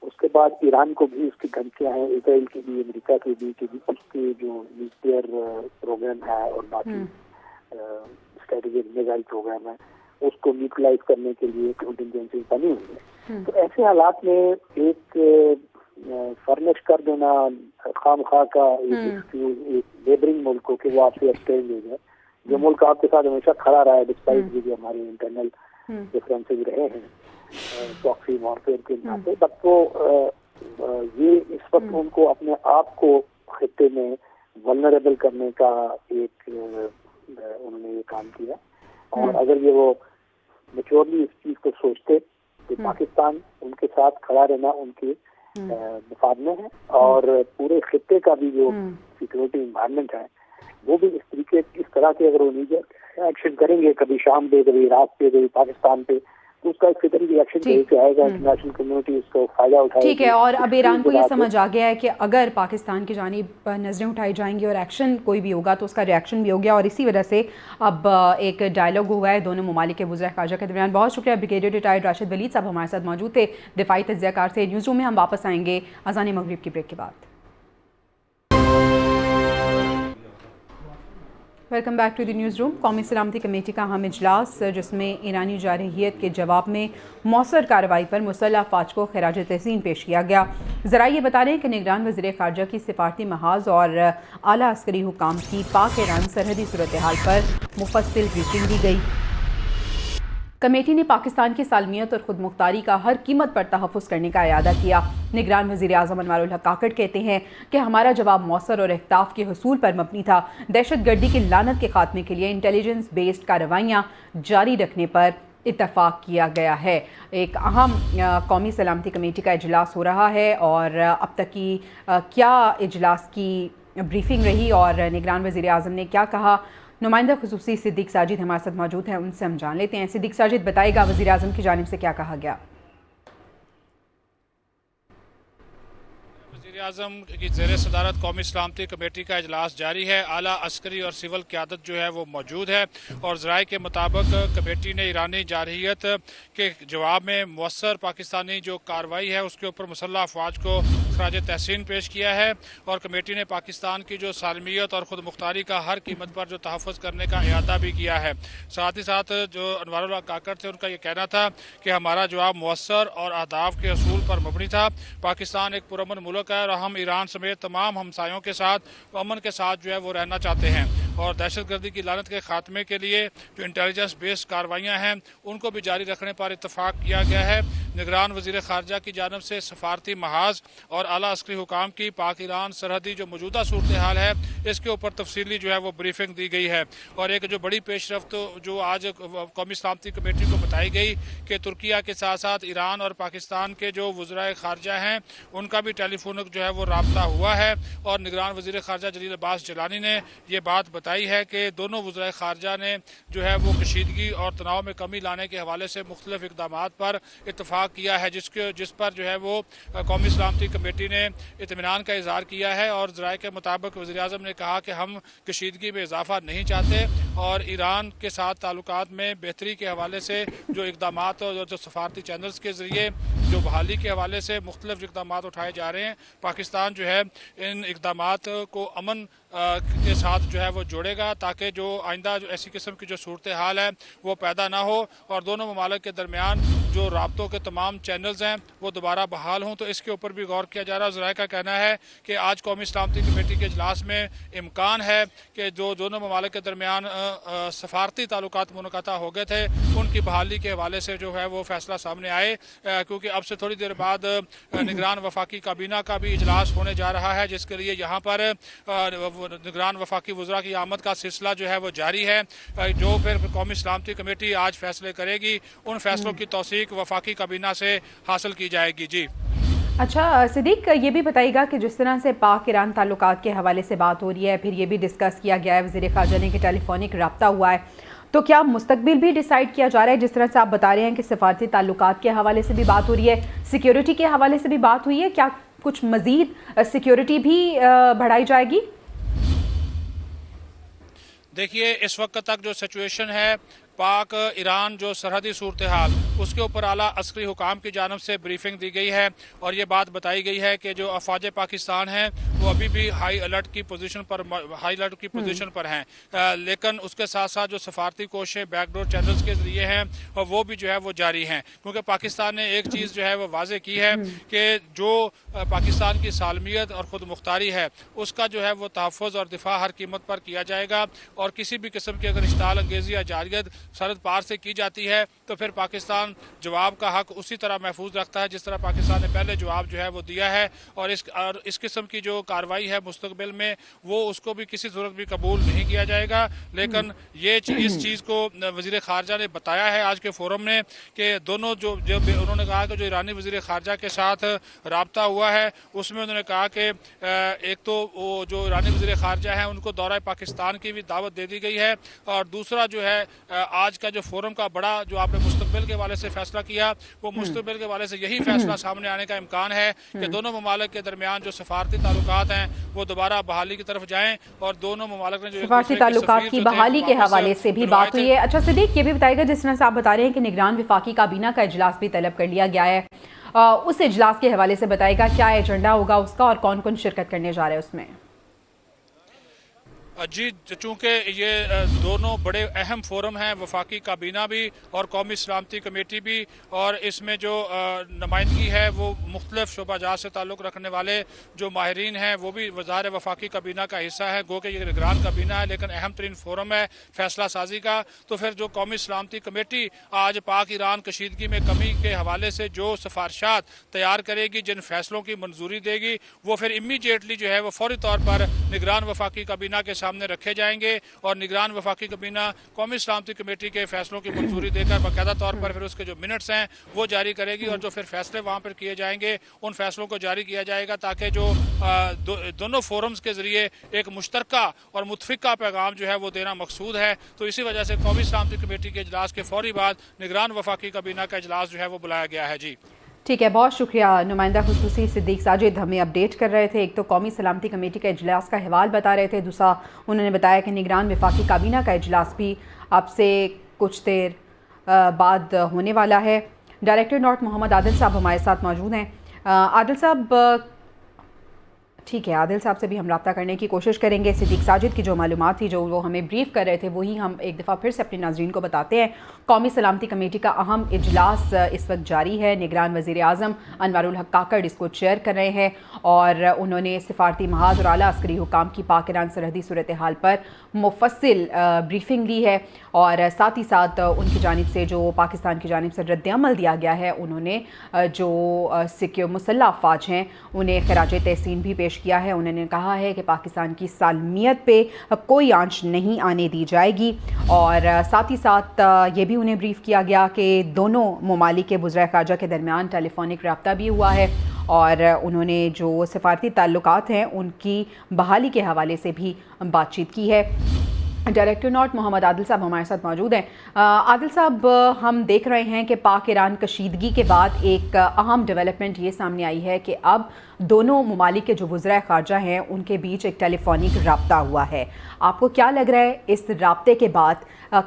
उसके बाद ईरान को भी उसकी धमकियां हैं, इसराइल की भी, अमेरिका की भी, कि उसकी जो न्यूक्लियर प्रोग्राम है और बाकी स्ट्रेटेजिक मिसाइल प्रोग्राम है उसको न्यूट्रलाइज करने के लिए कंटिजेंसी बनी हुई है। तो ऐसे हालात में एक फर्निश कर देना खामखा का एक नेबरिंग मुल्क को कि वो आपसे एक्सटेंड हो जाए, जो मुल्क आपके साथ हमेशा खड़ा रहा है डिस्पाइट जो हमारे इंटरनल डिफरेंसेस रहे हैं प्रॉक्सी वॉरफेयर के नाते, तब तो ये इस वक्त उनको अपने आप को खित्ते में वल्नरेबल करने का एक उन्होंने ये काम किया। और अगर ये वो मैच्योरली इस चीज को सोचते तो पाकिस्तान उनके साथ खड़ा रहना उनके मफाद में है, और पूरे खित्ते का भी जो सिक्योरिटी इन्वायरमेंट है वो भी इस तरह के अगर वो नीचे एक्शन करेंगे, कभी शाम पे, कभी इराक पे, कभी पाकिस्तान पे, तो उसका एक फितरी रिएक्शन से आएगा, इंटरनेशनल कम्युनिटी उसको फायदा उठाएगी। ठीक है, और अब ईरान को ये समझ आ गया है कि अगर पाकिस्तान की जानिब नज़रें उठाई जाएंगी और एक्शन कोई भी होगा तो उसका रिएक्शन भी हो गया, और इसी वजह से अब एक डायलॉग हुआ है दोनों ममालिक के वज़ीर ख़ारजा के दरमियान। बहुत शुक्रिया ब्रिगेडियर रिटायर्ड राशिद वलीद साहब हमारे साथ मौजूद थे दिफाई तज्ज़ियाकार से। न्यूज़ रूम में हम वापस आएंगे अज़ान मगरिब की ब्रेक के बाद। Welcome back to the newsroom. कौमी सलामती कमेटी का अहम इजलास, जिसमें ईरानी जारहियत के जवाब में मौसर कार्रवाई पर मुसल्लह फ़ौज को खिराज तहसीन पेश किया गया। ज़रा ये बता रहे हैं कि निगरान वज़ीर ख़ारजा की सिफारती महाज और आला अस्करी हुकाम की पाक ईरान सरहदी सूरत हाल पर मुफस्सिल ब्रीफिंग दी गई। कमेटी ने पाकिस्तान की सालमियत और खुद मुख्तारी का हर कीमत पर तहफ़्फ़ुज़ करने का इरादा किया। निगरान वज़ीर आज़म अनवारुल हक काकड़ कहते हैं कि हमारा जवाब मौसर और इख्ताफ के हसूल पर मबनी था। दहशतगर्दी की लानत के खात्मे के लिए इंटेलिजेंस बेस्ड कार्रवाइयाँ जारी रखने पर इत्तफाक किया गया है। एक अहम कौमी सलामती कमेटी का इजलास हो रहा है, और अब तक की क्या इजलास की ब्रीफिंग रही और निगरान वज़ीर आज़म ने क्या कहा, नुमाइंदा खुसूसी सिद्दीक साजिद हमारे साथ मौजूद हैं, उनसे हम जान लेते हैं। सिद्दीक साजिद, बताएगा वज़ीर आज़म की जानिब से क्या कहा गया? वज़ीर-ए-आज़म की ज़ेर सदारत कौमी सलामती कमेटी का इजलास जारी है। आला अस्करी और सिविल क़यादत जो है वो मौजूद है, और ज़राए के मुताबिक कमेटी ने ईरानी जारहियत के जवाब में मौसर पाकिस्तानी जो कार्रवाई है उसके ऊपर मुसल्लह अफवाज को खराज तहसीन पेश किया है, और कमेटी ने पाकिस्तान की जो सालमियत और ख़ुद मुख्तारी का हर कीमत पर जो तहफ़्फ़ुज़ करने का इरादा भी किया है। साथ ही साथ जो अनवारुल हक काकड़ थे उनका ये कहना था कि हमारा जवाब मौसर और अहदाफ के असूल पर मबनी था। पाकिस्तान एक पुरअमन मुल्क है और हम ईरान समेत तमाम हमसायों के साथ अमन के साथ जो है वो रहना चाहते हैं, और दहशतगर्दी की लानत के खात्मे के लिए जो इंटेलिजेंस बेस्ड कार्रवाइयाँ हैं उनको भी जारी रखने पर इत्तफाक किया गया है। निगरान वज़ीर ख़ारजा की जानब से सफारती महाज और आला अस्करी हुकाम की पाक ईरान सरहदी जो मौजूदा सूरत हाल है इसके ऊपर तफसीली जो है वो ब्रीफिंग दी गई है। और एक जो बड़ी पेशरफ्त जो आज कौमी सलामती कमेटी को बताई गई कि तुर्किया के साथ साथ ईरान और पाकिस्तान के जो वज़राए ख़ारजा हैं उनका भी टेलीफोनिक जो है वो राब्ता हुआ है, और निगरान वज़ीर ख़ारजा जलील अब्बास जिलानी ने ये बात बताई है कि दोनों वज़राए ख़ारजा ने जो है वो कशीदगी और तनाव में कमी लाने के हवाले से मुख्तलिफ इक़दामात पर इत्तफाक किया है, जिस पर जो है वो कौमी सलामती कमेटी ने इत्मीनान का इजहार किया है। और ज़राए के मुताबिक वज़ीर आज़म ने कहा कि हम कशीदगी में इजाफा नहीं चाहते, और ईरान के साथ ताल्लुकात में बेहतरी के हवाले से जो इक़दामात और जो सफारती चैनल्स के ज़रिए जो बहाली के हवाले से मुख्तलिफ इक़दामात उठाए जा रहे हैं, पाकिस्तान जो है इन इक़दामात को अमन के साथ जो है वो जोड़ेगा, ताकि जो आइंदा जो ऐसी किस्म की जो सूरत हाल है वो पैदा ना हो, और दोनों ममालिक के दरमियान जो राब्तों के तमाम चैनल्स हैं वो दोबारा बहाल हों। तो इसके ऊपर भी गौर किया जा रहा है। ज़राए का कहना है कि आज कौमी सलामती कमेटी के इजलास में इम्कान है कि जो दोनों ममालिक के दरमियान सफारती ताल्लुकात मुनक़ता हो गए थे उनकी बहाली के हवाले से जो है वो फैसला सामने आए, क्योंकि अब से थोड़ी देर बाद निगरान वफाकी काबीना का भी इजलास होने जा रहा है, जिसके लिए यहाँ पर निगरान वफाकी वज़रा की आमद का सिलसिला जो है वो जारी है। जो फिर कौमी सलामती कमेटी आज फैसले करेगी उन फैसलों की तौसीक वफाकी काबीना से हासिल की जाएगी। जी अच्छा सिद्दीक, ये भी बताइएगा कि जिस तरह से पाक ईरान ताल्लुकात के हवाले से बात हो रही है, फिर ये भी डिस्कस किया गया है वज़ीर ख़ारजा ने कि टेलीफोनिक रब्ता हुआ है, तो क्या मुस्तकबिल भी डिसाइड किया जा रहा है? जिस तरह से आप बता रहे हैं कि सफारती ताल्लुकात के हवाले से भी बात हो रही है, सिक्योरिटी के हवाले से भी बात हुई है, क्या कुछ मज़ीद सिक्योरिटी भी बढ़ाई जाएगी? देखिए, इस वक्त तक जो सिचुएशन है पाक ईरान जो सरहदी सूरत हाल उसके ऊपर आला अस्करी हुकाम की जानब से ब्रीफिंग दी गई है और ये बात बताई गई है कि जो अफवाज पाकिस्तान हैं वो अभी भी हाई अलर्ट की पोजीशन पर हैं, लेकिन उसके साथ साथ जो सफारती कोशिशें बैकडोर चैनल्स के ज़रिए हैं और वो भी जो है वो जारी हैं, क्योंकि पाकिस्तान ने एक चीज़ जो है वो वाज़े की है कि जो पाकिस्तान की सालमियत और ख़ुद मुख्तारी है उसका जो है वो तहफ़्फ़ुज़ और दिफा हर कीमत पर किया जाएगा, और किसी भी किस्म की अगर इश्ताल अंगेज़ी या जारियत सरहद पार से की जाती है तो फिर पाकिस्तान जवाब का हक उसी तरह महफूज रखता है जिस तरह पाकिस्तान ने पहले जवाब जो है वो दिया है, और इस किस्म की जो कार्रवाई है मुस्तकबिल में वो उसको भी किसी सूरत भी कबूल नहीं किया जाएगा। लेकिन इस चीज़ को वज़ीर ख़ारजा ने बताया है आज के फोरम में कि दोनों जो उन्होंने कहा कि जो ईरानी वज़ीर ख़ारजा के साथ रब्ता हुआ है उसमें उन्होंने कहा कि एक तो वो जो ईरानी वज़ीर ख़ारजा हैं उनको दौरा पाकिस्तान की भी दावत दे दी गई है, और दूसरा जो है आज का जो फोरम का बड़ा जो आपने मुस्तकबिल के वाले से फैसला किया वो मुस्तकबिल के वाले से यही फैसला सामने आने का इम्कान है कि दोनों ममालिक के दरमियान जो सफारती ताल्लुकात हैं वो दोबारा बहाली की तरफ जाएं, और दोनों ममालिक ने जो सफारती ताल्लुकात की बहाली के हवाले से भी बात हुई है। अच्छा सिद्दीक, ये भी बताएगा जिस तरह से आप बता रहे हैं कि निगरान वफाकी काबीना का इजलास भी तलब कर लिया गया है, उस इजलास के हवाले से बताएगा क्या एजेंडा होगा उसका और कौन कौन शिरकत करने जा रहे हैं उसमें? जी, चूँकि ये दोनों बड़े अहम फोरम हैं, वफाकी काबीना भी और कौमी सलामती कमेटी भी, और इसमें जो नुमाइंदगी है वो मुख्तलिफ शोबाजात से ताल्लुक़ रखने वाले जो माहिरीन हैं वो भी वज़ार वफाकी काबीना का हिस्सा है। गो कि ये निगरान काबीना है लेकिन अहम तरीन फोरम है फैसला साजी का। तो फिर जो कौमी सलामती कमेटी आज पाक ईरान कशीदगी में कमी के हवाले से जो सिफारशात तैयार करेगी, जिन फैसलों की मंजूरी देगी, वो फिर इमीडिएटली जो है वो फौरी तौर पर निगरान वफाकी काबीना के सामने रखे जाएंगे, और निगरान वफाकी काबीना कौमी सलामती कमेटी के फैसलों की मंजूरी देकर बाकायदा तौर पर फिर उसके जो मिनट्स हैं वो जारी करेगी, और जो फिर फैसले वहाँ पर किए जाएंगे उन फैसलों को जारी किया जाएगा ताकि जो दोनों फोरम्स के ज़रिए एक मुश्तरका और मुतफिका पैगाम जो है वो देना मकसूद है। तो इसी वजह से कौमी सलामती कमेटी के इजलास के फौरी बाद निगरान वफाकी काबीना का इजलास जो है वो बुलाया गया है। जी ठीक है, बहुत शुक्रिया। नुमाइंदा खुसूसी सिद्दीक साजिद हमें अपडेट कर रहे थे। एक तो कौमी सलामती कमेटी का इजलास का हवाल बता रहे थे, दूसरा उन्होंने बताया कि निगरान वफाकी काबीना का इजलास भी अब से कुछ देर बाद होने वाला है। डायरेक्टर नॉर्थ मोहम्मद आदिल साहब हमारे साथ मौजूद हैं। आदिल साहब, ठीक है, आदिल साहब से भी हम रब्ता करने की कोशिश करेंगे। सिद्दीक साजिद की जो मालूमात थी जो वो हमें ब्रीफ कर रहे थे वही हम एक दफ़ा फिर से अपने नाज़रीन को बताते हैं। कौमी सलामती कमेटी का अहम इजलास इस वक्त जारी है। निगरान वज़ीर आज़म अनवारुल हक काकड़ इसको चेयर कर रहे हैं, और उन्होंने सिफारती महाज और आला अस्करी हुकाम की पाक ईरान सरहदी सूरत हाल पर मुफस्सिल ब्रीफिंग ली है, और साथ ही साथ उनकी जानिब से जो पाकिस्तान की जानिब से रद्द अमल दिया गया है उन्होंने जो सिक्योर मुसल्लह अफवाज हैं उन्हें खराज तहसीन भी पेश किया है। उन्होंने कहा है कि पाकिस्तान की सालमियत पे कोई आंच नहीं आने दी जाएगी, और साथ ही साथ ये भी उन्हें ब्रीफ किया गया कि दोनों ममालिक के वज़ीर ख़ारजा के दरमियान टेलीफोनिक रब्ता भी हुआ है, और उन्होंने जो सफारती ताल्लुकात हैं उनकी बहाली के हवाले से भी बातचीत की है। डायरेक्टर नॉर्थ मोहम्मद आदिल साहब हमारे साथ मौजूद हैं। आदिल साहब, हम देख रहे हैं कि पाक ईरान कशीदगी के बाद एक अहम डेवलपमेंट ये सामने आई है कि अब दोनों ममालिक के जो वज़ीर ख़ारजा हैं उनके बीच एक टेलीफोनिक रब्ता हुआ है। आपको क्या लग रहा है इस रब्ते के बाद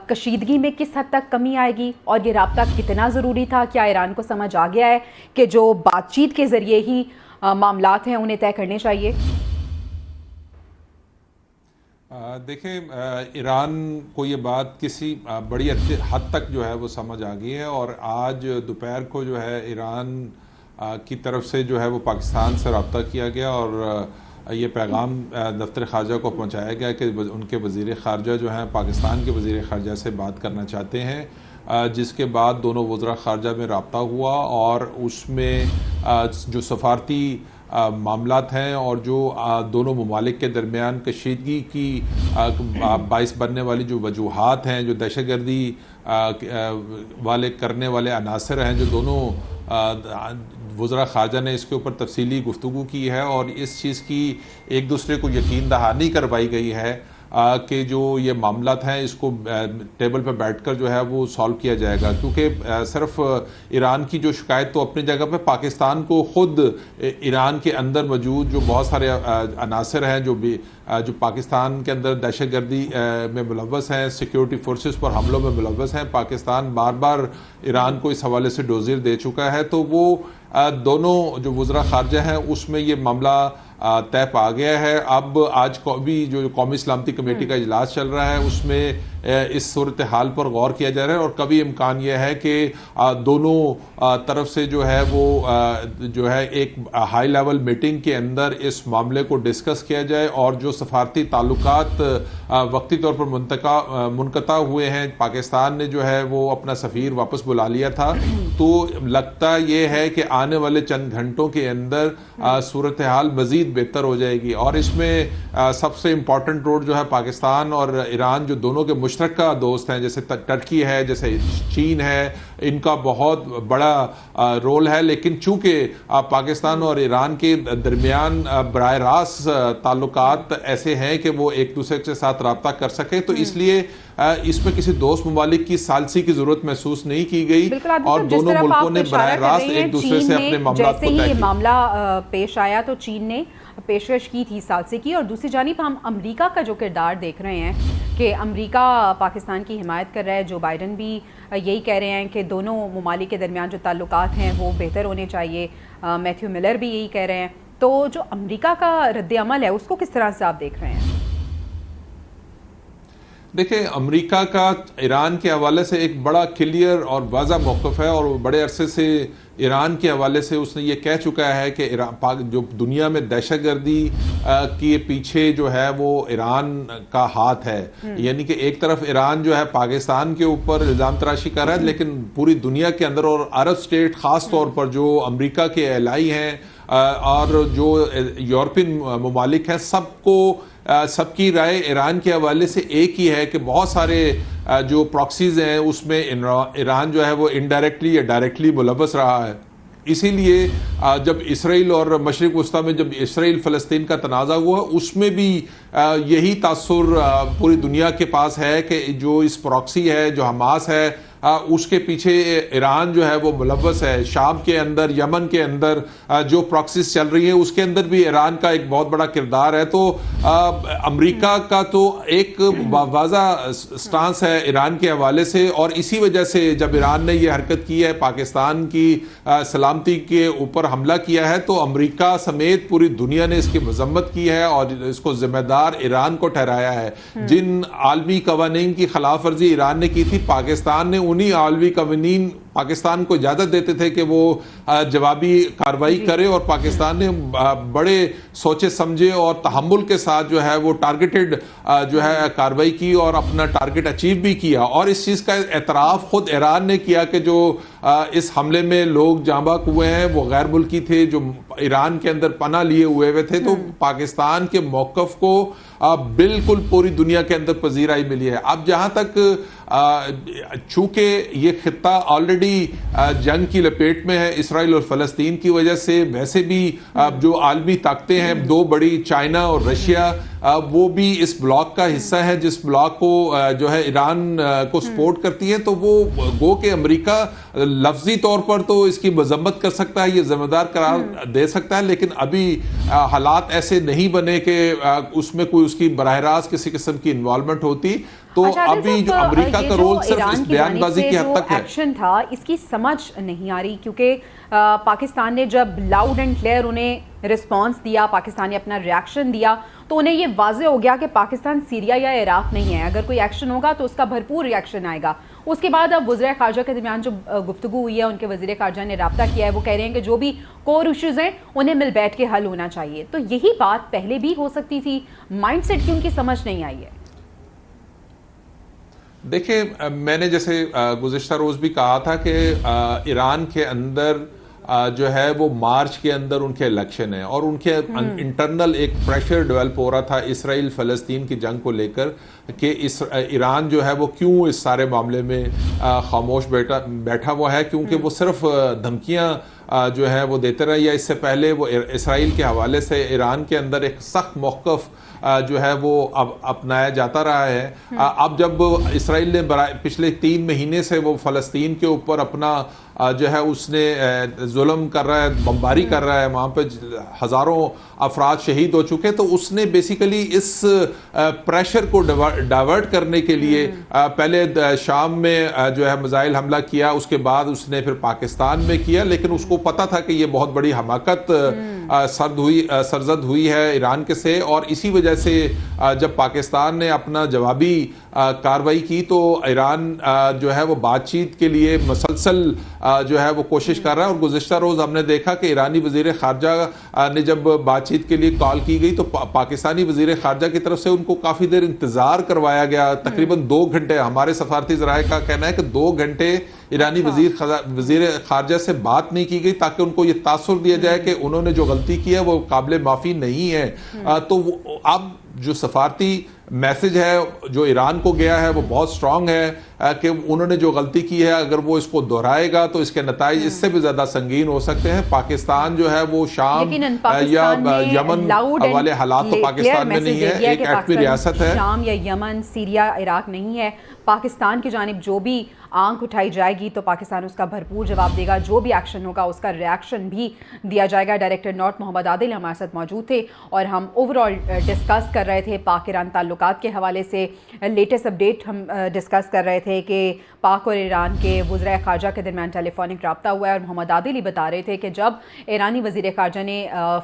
कशीदगी में किस हद तक कमी आएगी, और ये रब्ता कितना ज़रूरी था? क्या ईरान को समझ आ गया है कि जो बातचीत के ज़रिए ही मामलात हैं उन्हें तय करने चाहिए? देखें, ईरान को ये बात किसी बड़ी हद तक जो है वो समझ आ गई है, और आज दोपहर को जो है ईरान की तरफ से जो है वो पाकिस्तान से रब्ता किया गया, और ये पैगाम दफ्तर ख़ारजा को पहुंचाया गया कि उनके वज़ीर ख़ारजा जो हैं पाकिस्तान के वज़ीर ख़ारजा से बात करना चाहते हैं, जिसके बाद दोनों वज़ीर ख़ारजा में रब्ता हुआ, और उसमें जो सफारती मामलात हैं और जो दोनों ममालिक के दरमियान कशीदगी की बाइस बनने वाली जो वजूहात हैं, जो दहशतगर्दी वाले करने वाले अनासर हैं, जो दोनों वज़रा ख़ारजा ने इसके ऊपर तफसीली गुफ्तगू की है, और इस चीज़ की एक दूसरे को यकीन दहानी करवाई गई है کہ جو یہ معاملات ہیں اس کو ٹیبل پہ بیٹھ کر جو ہے وہ سالو کیا جائے گا، کیونکہ صرف ایران کی جو شکایت تو اپنی جگہ پہ، پاکستان کو خود ایران کے اندر موجود جو بہت سارے عناصر ہیں جو پاکستان کے اندر دہشت گردی میں ملوث ہیں، سیکیورٹی فورسز پر حملوں میں ملوث ہیں، پاکستان بار بار ایران کو اس حوالے سے ڈوزر دے چکا ہے، تو وہ دونوں جو وزراء خارجہ ہیں اس میں یہ معاملہ طے پا گیا ہے۔ اب آج بھی جو قومی سلامتی کمیٹی کا اجلاس چل رہا ہے اس میں اس صورتحال پر غور کیا جا رہا ہے، اور کبھی امکان یہ ہے کہ دونوں طرف سے جو ہے وہ جو ہے ایک ہائی لیول میٹنگ کے اندر اس معاملے کو ڈسکس کیا جائے، اور جو سفارتی تعلقات وقتی طور پر منقطع ہوئے ہیں، پاکستان نے جو ہے وہ اپنا سفیر واپس بلا لیا تھا، تو لگتا یہ ہے کہ آنے والے چند گھنٹوں کے اندر صورتحال مزید بہتر ہو جائے گی، اور اس میں سب سے امپورٹنٹ رول جو ہے پاکستان اور ایران جو دونوں کے مشترکہ دوست ہیں، جیسے ترکی ہے، جیسے چین ہے، ان کا بہت بڑا رول ہے، لیکن چونکہ پاکستان اور ایران کے درمیان براہ راست تعلقات ایسے ہیں کہ وہ ایک دوسرے کے ساتھ رابطہ کر سکے، تو اس لیے اس میں کسی دوست ممالک کی ثالثی کی ضرورت محسوس نہیں کی گئی، اور دونوں ملکوں نے براہ راست ایک دوسرے سے اپنے معاملات کو طے کیا۔ جیسے ہی معاملہ پیش آیا تو چین نے پیشکش کی تھی ثالثی کی، اور دوسری جانب ہم امریکہ کا جو کردار دیکھ رہے ہیں کہ امریکہ پاکستان کی حمایت کر رہا ہے، جو بائیڈن بھی یہی کہہ رہے ہیں کہ دونوں ممالک کے درمیان جو تعلقات ہیں وہ بہتر ہونے چاہیے، میتھیو ملر بھی یہی کہہ رہے ہیں، تو جو امریکہ کا رد عمل ہے اس کو کس طرح سے آپ دیکھ رہے ہیں؟ دیکھیں، امریکہ کا ایران کے حوالے سے ایک بڑا کلیئر اور واضح موقف ہے، اور بڑے عرصے سے ایران کے حوالے سے اس نے یہ کہہ چکا ہے کہ جو دنیا میں دہشت گردی کے پیچھے جو ہے وہ ایران کا ہاتھ ہے، یعنی کہ ایک طرف ایران جو ہے پاکستان کے اوپر الزام تراشی کر رہا ہے، لیکن پوری دنیا کے اندر اور عرب سٹیٹ خاص طور پر جو امریکہ کے الائی ہیں اور جو یورپین ممالک ہیں، سب کی رائے ایران کے حوالے سے ایک ہی ہے کہ بہت سارے جو پراکسیز ہیں اس میں ایران جو ہے وہ انڈائریکٹلی یا ڈائریکٹلی ملوث رہا ہے۔ اسی لیے جب اسرائیل اور مشرق وسطیٰ میں جب اسرائیل فلسطین کا تنازع ہوا، اس میں بھی یہی تاثر پوری دنیا کے پاس ہے کہ جو اس پراکسی ہے، جو حماس ہے، اس کے پیچھے ایران جو ہے وہ ملوث ہے۔ شام کے اندر، یمن کے اندر جو پراکسیز چل رہی ہیں اس کے اندر بھی ایران کا ایک بہت بڑا کردار ہے، تو امریکہ کا تو ایک واضح سٹانس ہے ایران کے حوالے سے، اور اسی وجہ سے جب ایران نے یہ حرکت کی ہے، پاکستان کی سلامتی کے اوپر حملہ کیا ہے، تو امریکہ سمیت پوری دنیا نے اس کی مذمت کی ہے اور اس کو ذمہ دار ایران کو ٹھہرایا ہے۔ جن عالمی قوانین کی خلاف ورزی ایران نے کی تھی، پاکستان نے انہی عالمی قوانین پاکستان کو اجازت دیتے تھے کہ وہ جوابی کارروائی کرے، اور پاکستان نے بڑے سوچے سمجھے اور تحمل کے ساتھ جو ہے وہ ٹارگیٹڈ جو ہے کارروائی کی اور اپنا ٹارگیٹ اچیو بھی کیا، اور اس چیز کا اعتراف خود ایران نے کیا کہ جو اس حملے میں لوگ جاں بحق ہوئے ہیں وہ غیر ملکی تھے، جو ایران کے اندر پناہ لیے ہوئے تھے۔ تو پاکستان کے موقف کو بالکل پوری دنیا کے اندر پذیرائی ملی ہے۔ اب جہاں تک چونکہ یہ خطہ آلریڈی جنگ کی لپیٹ میں ہے اسرائیل اور فلسطین کی وجہ سے، ویسے بھی جو عالمی طاقتیں ہیں دو بڑی، چائنا اور رشیا، وہ بھی اس بلاک کا حصہ ہے جس بلاک کو جو ہے ایران کو سپورٹ کرتی ہے، تو وہ گو کہ امریکہ لفظی طور پر تو اس کی مذمت کر سکتا ہے، یہ ذمہ دار قرار دے سکتا ہے، لیکن ابھی حالات ایسے نہیں بنے کہ اس میں کوئی اس کی براہ راست کسی قسم کی انوالومنٹ ہوتی، تو ابھی جو امریکہ کا رول صرف اس بیان بازی کی حد تک ہے۔ ایکشن تھا اس کی سمجھ نہیں آ رہی، کیونکہ پاکستان نے جب لاؤڈ اینڈ کلیئر انہیں رسپانس دیا، پاکستان نے اپنا ریاکشن دیا، تو انہیں یہ واضح ہو گیا کہ پاکستان سیریا یا عراق نہیں ہے، اگر کوئی ایکشن ہوگا تو اس کا بھرپور ریاکشن آئے گا۔ اس کے بعد اب وزراء خارجہ کے درمیان جو گفتگو ہوئی ہے، ان کے وزیر خارجہ نے رابطہ کیا ہے، وہ کہہ رہے ہیں کہ جو بھی کور ایشوز ہیں انہیں مل بیٹھ کے حل ہونا چاہیے، تو یہی بات پہلے بھی ہو سکتی تھی، مائنڈ سیٹ کی ان کی سمجھ نہیں آئی ہے۔ دیکھیں، میں نے جیسے گزشتہ روز بھی کہا تھا کہ ایران کے اندر جو ہے وہ مارچ کے اندر ان کے الیکشن ہے، اور ان کے انٹرنل ایک پریشر ڈیولپ ہو رہا تھا اسرائیل فلسطین کی جنگ کو لے کر کہ ایران جو ہے وہ کیوں اس سارے معاملے میں خاموش بیٹھا ہوا ہے، کیونکہ وہ صرف دھمکیاں जो है वो देते रहे, या इससे पहले वो इसराइल के हवाले से ईरान के अंदर एक सख्त मौक़िफ़ जो है वो अब अपनाया जाता रहा है। अब जब इसराइल ने पिछले 3 महीने से वो फ़लस्तीन के ऊपर अपना जो है उसने जुल्म कर रहा है, बमबारी कर रहा है, वहाँ पे हज़ारों अफराद शहीद हो चुके, तो उसने बेसिकली इस प्रेशर को डाइवर्ट करने के लिए पहले शाम में जो है मिसाइल हमला किया, उसके बाद उसने फिर पाकिस्तान में किया, लेकिन उसको पता था कि ये बहुत बड़ी हमाकत सरजद हुई है ईरान के से, और इसी वजह से जब पाकिस्तान ने अपना जवाबी कार्रवाई की तो ईरान जो है वो बातचीत के लिए मसलसल जो है वो कोशिश कर रहा है। और गुज़िश्ता रोज़ हमने देखा कि ईरानी वज़ीर ख़ारजा ने जब बातचीत के लिए कॉल की गई तो पाकिस्तानी वज़ीर ख़ारजा की तरफ से उनको काफ़ी देर इंतज़ार करवाया गया, तकरीबन 2 घंटे। हमारे सफारती ज़राए का कहना है कि 2 घंटे ईरानी वज़ीर ख़ारजा से बात नहीं की गई ताकि उनको ये तासुर दिया जाए कि उन्होंने जो गलती की है वो काबिल माफ़ी नहीं है। तो अब जो सफारती मैसेज है जो ईरान को गया है वो बहुत स्ट्रांग है कि उन्होंने जो गलती की है अगर वो इसको दोहराएगा तो इसके नताइज इससे भी ज़्यादा संगीन हो सकते हैं। पाकिस्तान जो है वो शाम या यमन वाले हालात तो पाकिस्तान में नहीं है, एक एटमी रियासत है। शाम या यमन, सीरिया, इराक नहीं है। पाकिस्तान की जानिब जो भी आंख उठाई जाएगी तो पाकिस्तान उसका भरपूर जवाब देगा, जो भी एक्शन होगा उसका रिएक्शन भी दिया जाएगा। डायरेक्टर नॉर्थ मोहम्मद आदिल हमारे साथ मौजूद थे और हम ओवरऑल डिस्कस कर रहे थे पाक ईरान ताल्लुकात के हवाले से। लेटेस्ट अपडेट हम डिस्कस कर रहे थे कि पाक और ईरान के वज़ीर ख़ारजा के दरमियान टेलीफोनिक रब्ता हुआ है और मोहम्मद आदिल ही बता रहे थे कि जब ईरानी वज़ीर ख़ारजा ने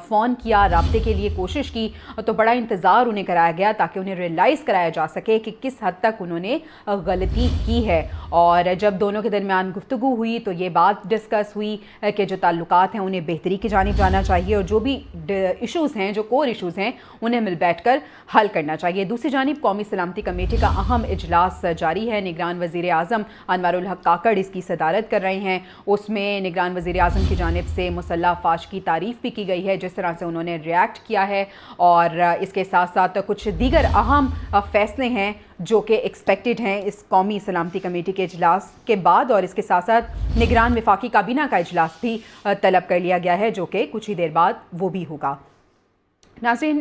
फ़ोन किया, रब्ते के लिए कोशिश की, तो बड़ा इंतज़ार उन्हें कराया गया ताकि उन्हें रियलाइज़ कराया जा सके कि किस हद तक उन्होंने गलती की है। और जब दोनों के दरमियान गुफ्तगू हुई तो ये बात डिस्कस हुई कि जो ताल्लुकात हैं उन्हें बेहतरी की जानिब जाना चाहिए और जो भी इशूज़ हैं, जो कोर इशूज़ हैं, उन्हें मिल बैठ कर हल करना चाहिए। दूसरी जानिब कौमी सलामती कमेटी का अहम इजलास जारी है। निगरान वज़ीर आज़म अनवारुल हक काकड़ इसकी सदारत कर रहे हैं। उसमें निगरान वज़ीर आज़म की जानिब से मुसल्लह अफ़वाज की तारीफ़ भी की गई है जिस तरह से उन्होंने रिएक्ट किया है, और इसके साथ साथ कुछ दीगर अहम फ़ैसले हैं जो कि एक्सपेक्टेड हैं इस कौमी सलामती कमेटी के इजलास के बाद। और इसके साथ साथ निगरान वफाकी काबीना का इजलास भी तलब कर लिया गया है जो कि कुछ ही देर बाद वो भी होगा। नाज़रीन,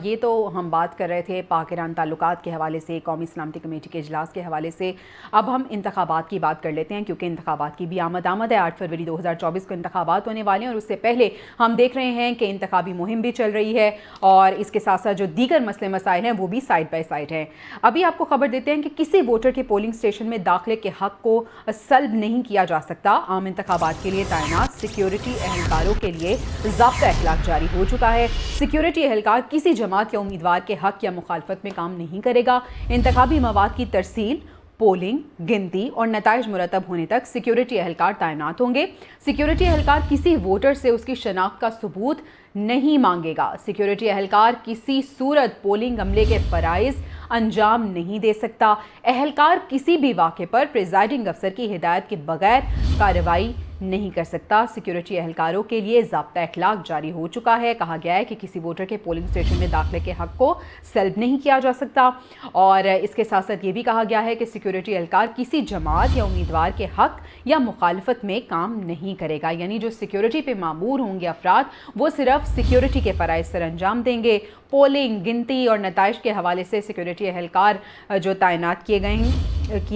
ये तो हम बात कर रहे थे पाक ईरान ताल्लुकात के हवाले से, कौमी सलामती कमेटी के इजलास के हवाले से। अब हम इंतखाबात की बात कर लेते हैं क्योंकि इंतखाबात की भी आमद है। 8 फरवरी 2024 को इंतखाबात होने वाले हैं और उससे पहले हम देख रहे हैं कि इंतखाबी मुहिम भी चल रही है और इसके साथ साथ जो दीगर मसले मसाइल हैं वो भी साइड बाई साइड हैं। अभी आपको खबर देते हैं कि किसी वोटर के पोलिंग स्टेशन में दाखिले के हक़ को सल्ब नहीं किया जा सकता। आम इंतखाबात के लिए तैनात सिक्योरिटी एहलकारों के लिए ज़ाब्ता इखलाक जारी हो चुका है। सिक्योरिटी एहलकार किसी जमात या उम्मीदवार के हक या मुखालफत में काम नहीं करेगा। इंतखाबी मवाद की तरसील, पोलिंग, गिनती और नताइज मुरतब होने तक सिक्योरिटी एहलकार तैनात होंगे। सिक्योरिटी एहलकार किसी वोटर से उसकी शनाख्त का सबूत नहीं मांगेगा। सिक्योरिटी एहलकार किसी सूरत पोलिंग अमले के फ़राइज़ अंजाम नहीं दे सकता। एहलकार किसी भी वाक़े पर प्रिजाइडिंग अफसर की हिदायत के बगैर कार्रवाई नहीं कर सकता। सिक्योरिटी एहलकारों के लिए ज़ाब्ता इखलाक जारी हो चुका है। कहा गया है कि किसी वोटर के पोलिंग स्टेशन में दाखिले के हक़ को सल्ब नहीं किया जा सकता और इसके साथ साथ ये भी कहा गया है कि सिक्योरिटी एहलकार किसी जमात या उम्मीदवार के हक़ या मुखालफत में काम नहीं करेगा। यानी जो सिक्योरिटी पे मामूर होंगे अफराद वो सिर्फ सिक्योरिटी के फ़राइज़ सर अंजाम देंगे। पोलिंग, गिनती और नताइज के हवाले से सिक्योरिटी एहलकार जो तैनात किए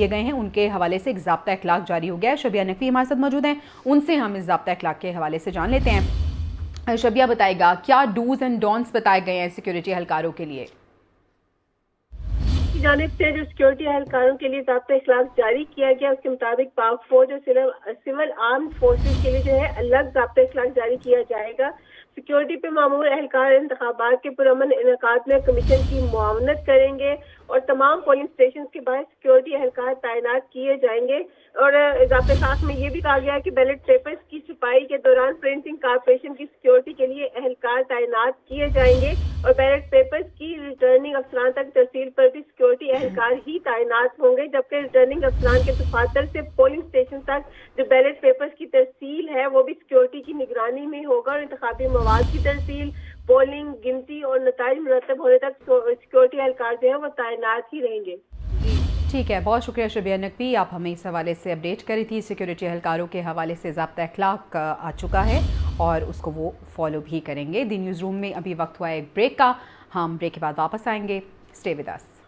गए हैं उनके हवाले से एक ज़ाब्ता इखलाक जारी हो गया है। शबिया नकवी हमारे साथ मौजूद हैं, उनसे हम इस ज़ाब्ता इखलाक के हवाले से जान लेते हैं। शबिया, बताएगा क्या डूज एंड डोंट्स बताए गए हैं सिक्योरिटी एहलकारों के लिए? जानिब से जो सिक्योरिटी एहलकारों के लिए ज़ाब्ता इखलाक जारी किया गया उसके मुताबिक पाक फौज और सिविल आर्म फोर्सेज के लिए जो है अलग ज़ाब्ता इखलाक जारी किया जाएगा। सिक्योरिटी पे मामूर एहलकार इंतखाबात के पुरअमन इनेकात में कमीशन की मुआवनत करेंगे और तमाम पोलिंग स्टेशन के बाहर सिक्योरिटी एहलकार तैनात किए जाएंगे। और ज़ाब्ते इखलाक में ये भी कहा गया है कि बैलेट पेपर्स की छपाई के दौरान प्रिंटिंग कारपोरेशन की सिक्योरिटी के लिए एहलकार तैनात किए जाएंगे और बैलेट पेपर्स की रिटर्निंग अफसरान तक तहसील पर भी सिक्योरिटी एहलकार ही तैनात होंगे, जबकि रिटर्निंग अफसरान के दफातर से पोलिंग स्टेशन तक जो बैलेट पेपर्स की तहसील है वो भी सिक्योरिटी की निगरानी में होगा और इंतखाबी मवाद की तरसील, पोलिंग, गिनती और नताइज मुरतब होने तक सिक्योरिटी एहलकार जो है वो तैनात ही रहेंगे। ठीक है, बहुत शुक्रिया शबीर नकवी, आप हमें इस हवाले से अपडेट करी थी। सिक्योरिटी एहलकारों के हवाले से ज़ाब्ता अखलाक आ चुका है और उसको वो फॉलो भी करेंगे। दी न्यूज़ रूम में अभी वक्त हुआ है एक ब्रेक का, हम ब्रेक के बाद वापस आएंगे। Stay with us.